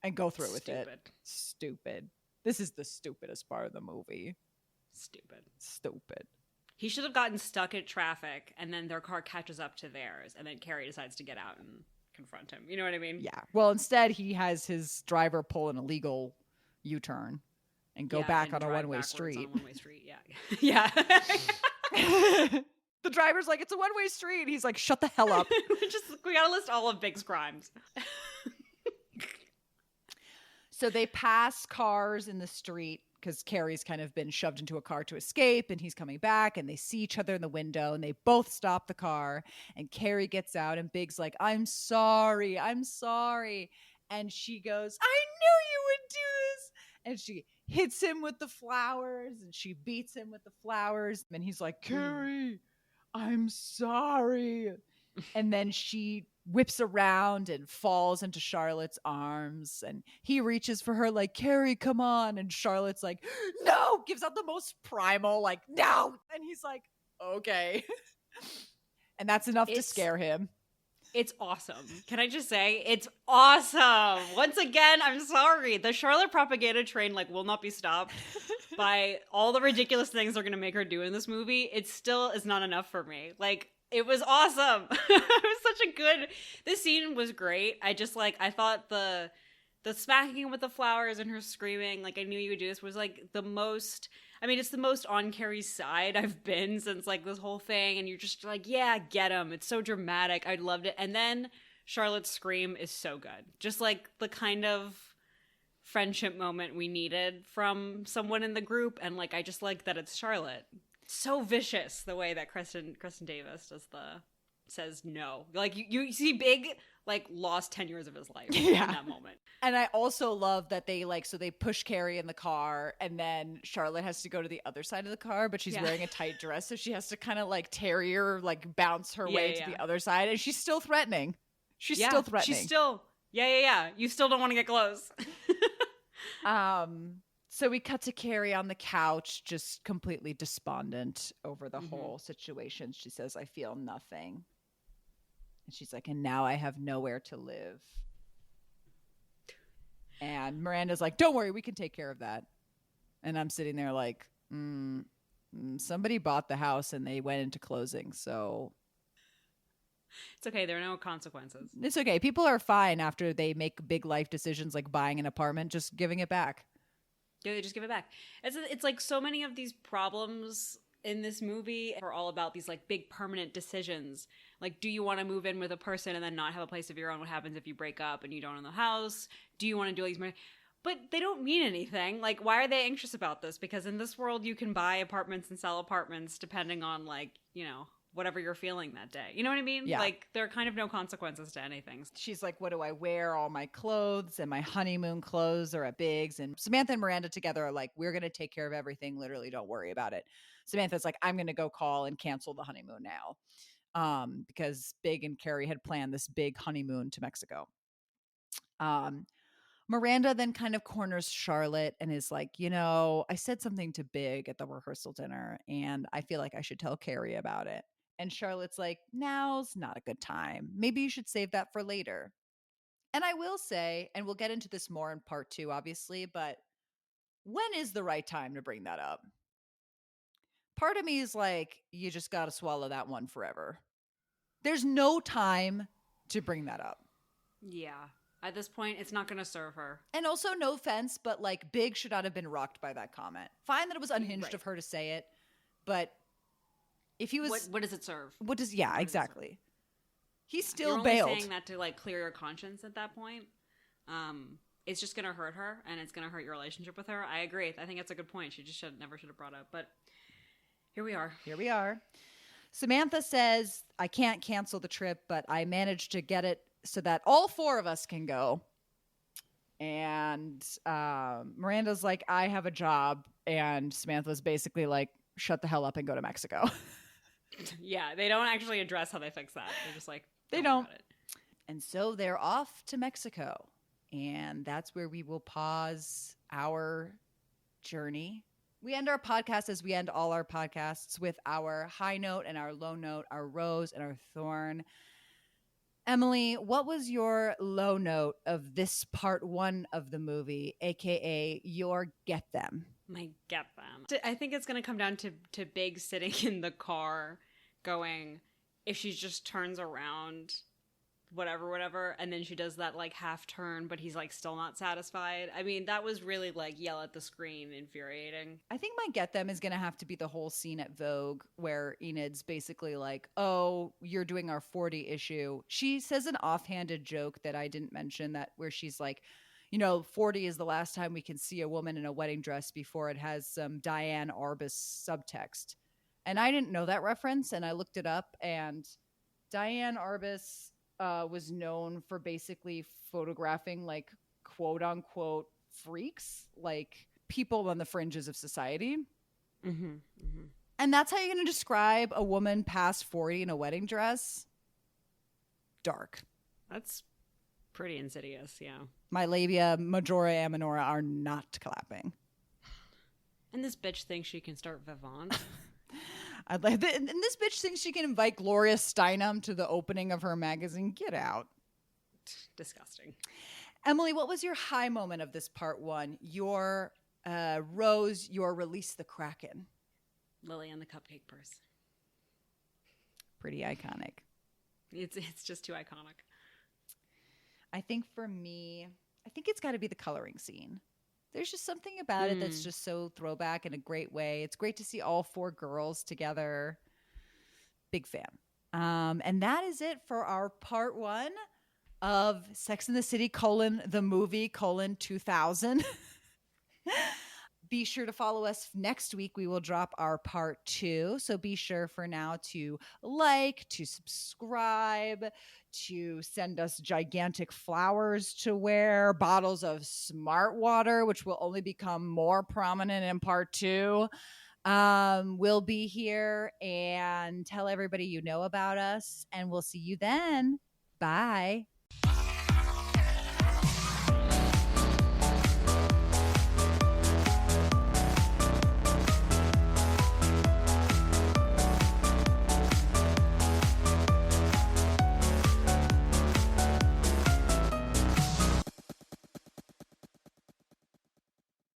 and go through with it. Stupid. This is the stupidest part of the movie. Stupid. He should have gotten stuck at traffic and then their car catches up to theirs and then Carrie decides to get out and confront him. You know what I mean? Yeah. Well, instead he has his driver pull an illegal U-turn and go back on a one-way street. On a one-way street, yeah. The driver's like, it's a one-way street. He's like, shut the hell up. We gotta list all of Big's crimes. So they pass cars in the street because Carrie's kind of been shoved into a car to escape, and he's coming back, and they see each other in the window, and they both stop the car, and Carrie gets out, and Big's like, I'm sorry. And she goes, I knew you would do this. And she hits him with the flowers, and she beats him with the flowers. And he's like, Carrie, I'm sorry. And then she whips around and falls into Charlotte's arms, and he reaches for her like, Carrie, come on. And Charlotte's like, no, gives out the most primal, like, no. And he's like, okay. And that's enough to scare him. It's awesome. Can I just say, it's awesome. Once again, I'm sorry. The Charlotte propaganda train will not be stopped by all the ridiculous things they're going to make her do in this movie. It still is not enough for me. It was awesome. It was such a good. This scene was great. I just I thought the smacking with the flowers and her screaming I knew you would do this was the most. I mean, it's the most on Carrie's side I've been since this whole thing, and you're just yeah, get him. It's so dramatic. I loved it. And then Charlotte's scream is so good. Just the kind of friendship moment we needed from someone in the group, and I just like that it's Charlotte. So vicious the way that Kristen Davis says no. You see Big lost 10 years of his life in that moment. And I also love that they so they push Carrie in the car, and then Charlotte has to go to the other side of the car, but she's wearing a tight dress, so she has to kind of terrier bounce her way to the other side, and she's still threatening. She's still threatening. She's still You still don't want to get close. So we cut to Carrie on the couch, just completely despondent over the whole situation. She says, I feel nothing. And she's like, and now I have nowhere to live. And Miranda's like, don't worry, we can take care of that. And I'm sitting there somebody bought the house and they went into closing, so it's okay. There are no consequences. It's okay. People are fine after they make big life decisions like buying an apartment, just giving it back. Yeah, they just give it back. It's so many of these problems in this movie are all about these big permanent decisions. Do you want to move in with a person and then not have a place of your own? What happens if you break up and you don't own the house? Do you want to do all these? But they don't mean anything. Why are they anxious about this? Because in this world, you can buy apartments and sell apartments depending on whatever you're feeling that day. You know what I mean? Yeah. There are kind of no consequences to anything. She's like, what do I wear? All my clothes and my honeymoon clothes are at Big's. And Samantha and Miranda together are like, we're going to take care of everything. Literally, don't worry about it. Samantha's like, I'm going to go call and cancel the honeymoon now. Because Big and Carrie had planned this big honeymoon to Mexico. Miranda then kind of corners Charlotte and is like, I said something to Big at the rehearsal dinner, and I feel like I should tell Carrie about it. And Charlotte's like, now's not a good time. Maybe you should save that for later. And I will say, and we'll get into this more in part 2, obviously, but when is the right time to bring that up? Part of me is like, you just got to swallow that one forever. There's no time to bring that up. Yeah. At this point, it's not going to serve her. And also, no offense, but Big should not have been rocked by that comment. Fine that it was unhinged of her to say it, but if he was, what does it serve? Exactly. He still You're bailed. only saying that to clear your conscience at that point. It's just gonna hurt her, and it's gonna hurt your relationship with her. I agree. I think that's a good point. She just never should have brought up. But here we are. Samantha says, I can't cancel the trip, but I managed to get it so that all 4 of us can go. And Miranda's like, I have a job, and Samantha's basically like, shut the hell up and go to Mexico. Yeah, they don't actually address how they fix that. They're just like, they don't. And so they're off to Mexico. And that's where we will pause our journey. We end our podcast as we end all our podcasts with our high note and our low note, our rose and our thorn. Emily, what was your low note of this part 1 of the movie, aka your get them? My get them. I think it's going to come down to Big sitting in the car going, if she just turns around, whatever, and then she does that half turn, but he's still not satisfied. I mean, that was really yell at the screen infuriating. I think my get them is going to have to be the whole scene at Vogue where Enid's basically like, oh, you're doing our 40 issue. She says an offhanded joke that I didn't mention, that where she's like, 40 is the last time we can see a woman in a wedding dress before it has some Diane Arbus subtext. And I didn't know that reference, and I looked it up, and Diane Arbus was known for basically photographing like quote unquote freaks, like people on the fringes of society. Mm-hmm, mm-hmm. And that's how you're going to describe a woman past 40 in a wedding dress? Dark. That's pretty insidious, yeah. My labia majora and minora are not clapping. And this bitch thinks she can start Vivant. And this bitch thinks she can invite Gloria Steinem to the opening of her magazine. Get out. Disgusting. Emily, what was your high moment of this part one? Your Rose, your Release the Kraken. Lily and the cupcake purse. Pretty iconic. It's just too iconic. I think for me, it's got to be the coloring scene. There's just something about it that's just so throwback in a great way. It's great to see all 4 girls together. Big fan. And that is it for our part 1 of Sex and the City, the movie, 2000. Be sure to follow us next week. We will drop our part 2. So be sure for now to like, to subscribe, to send us gigantic flowers to wear, bottles of smart water, which will only become more prominent in part 2. We'll be here and tell everybody you know about us, and we'll see you then. Bye.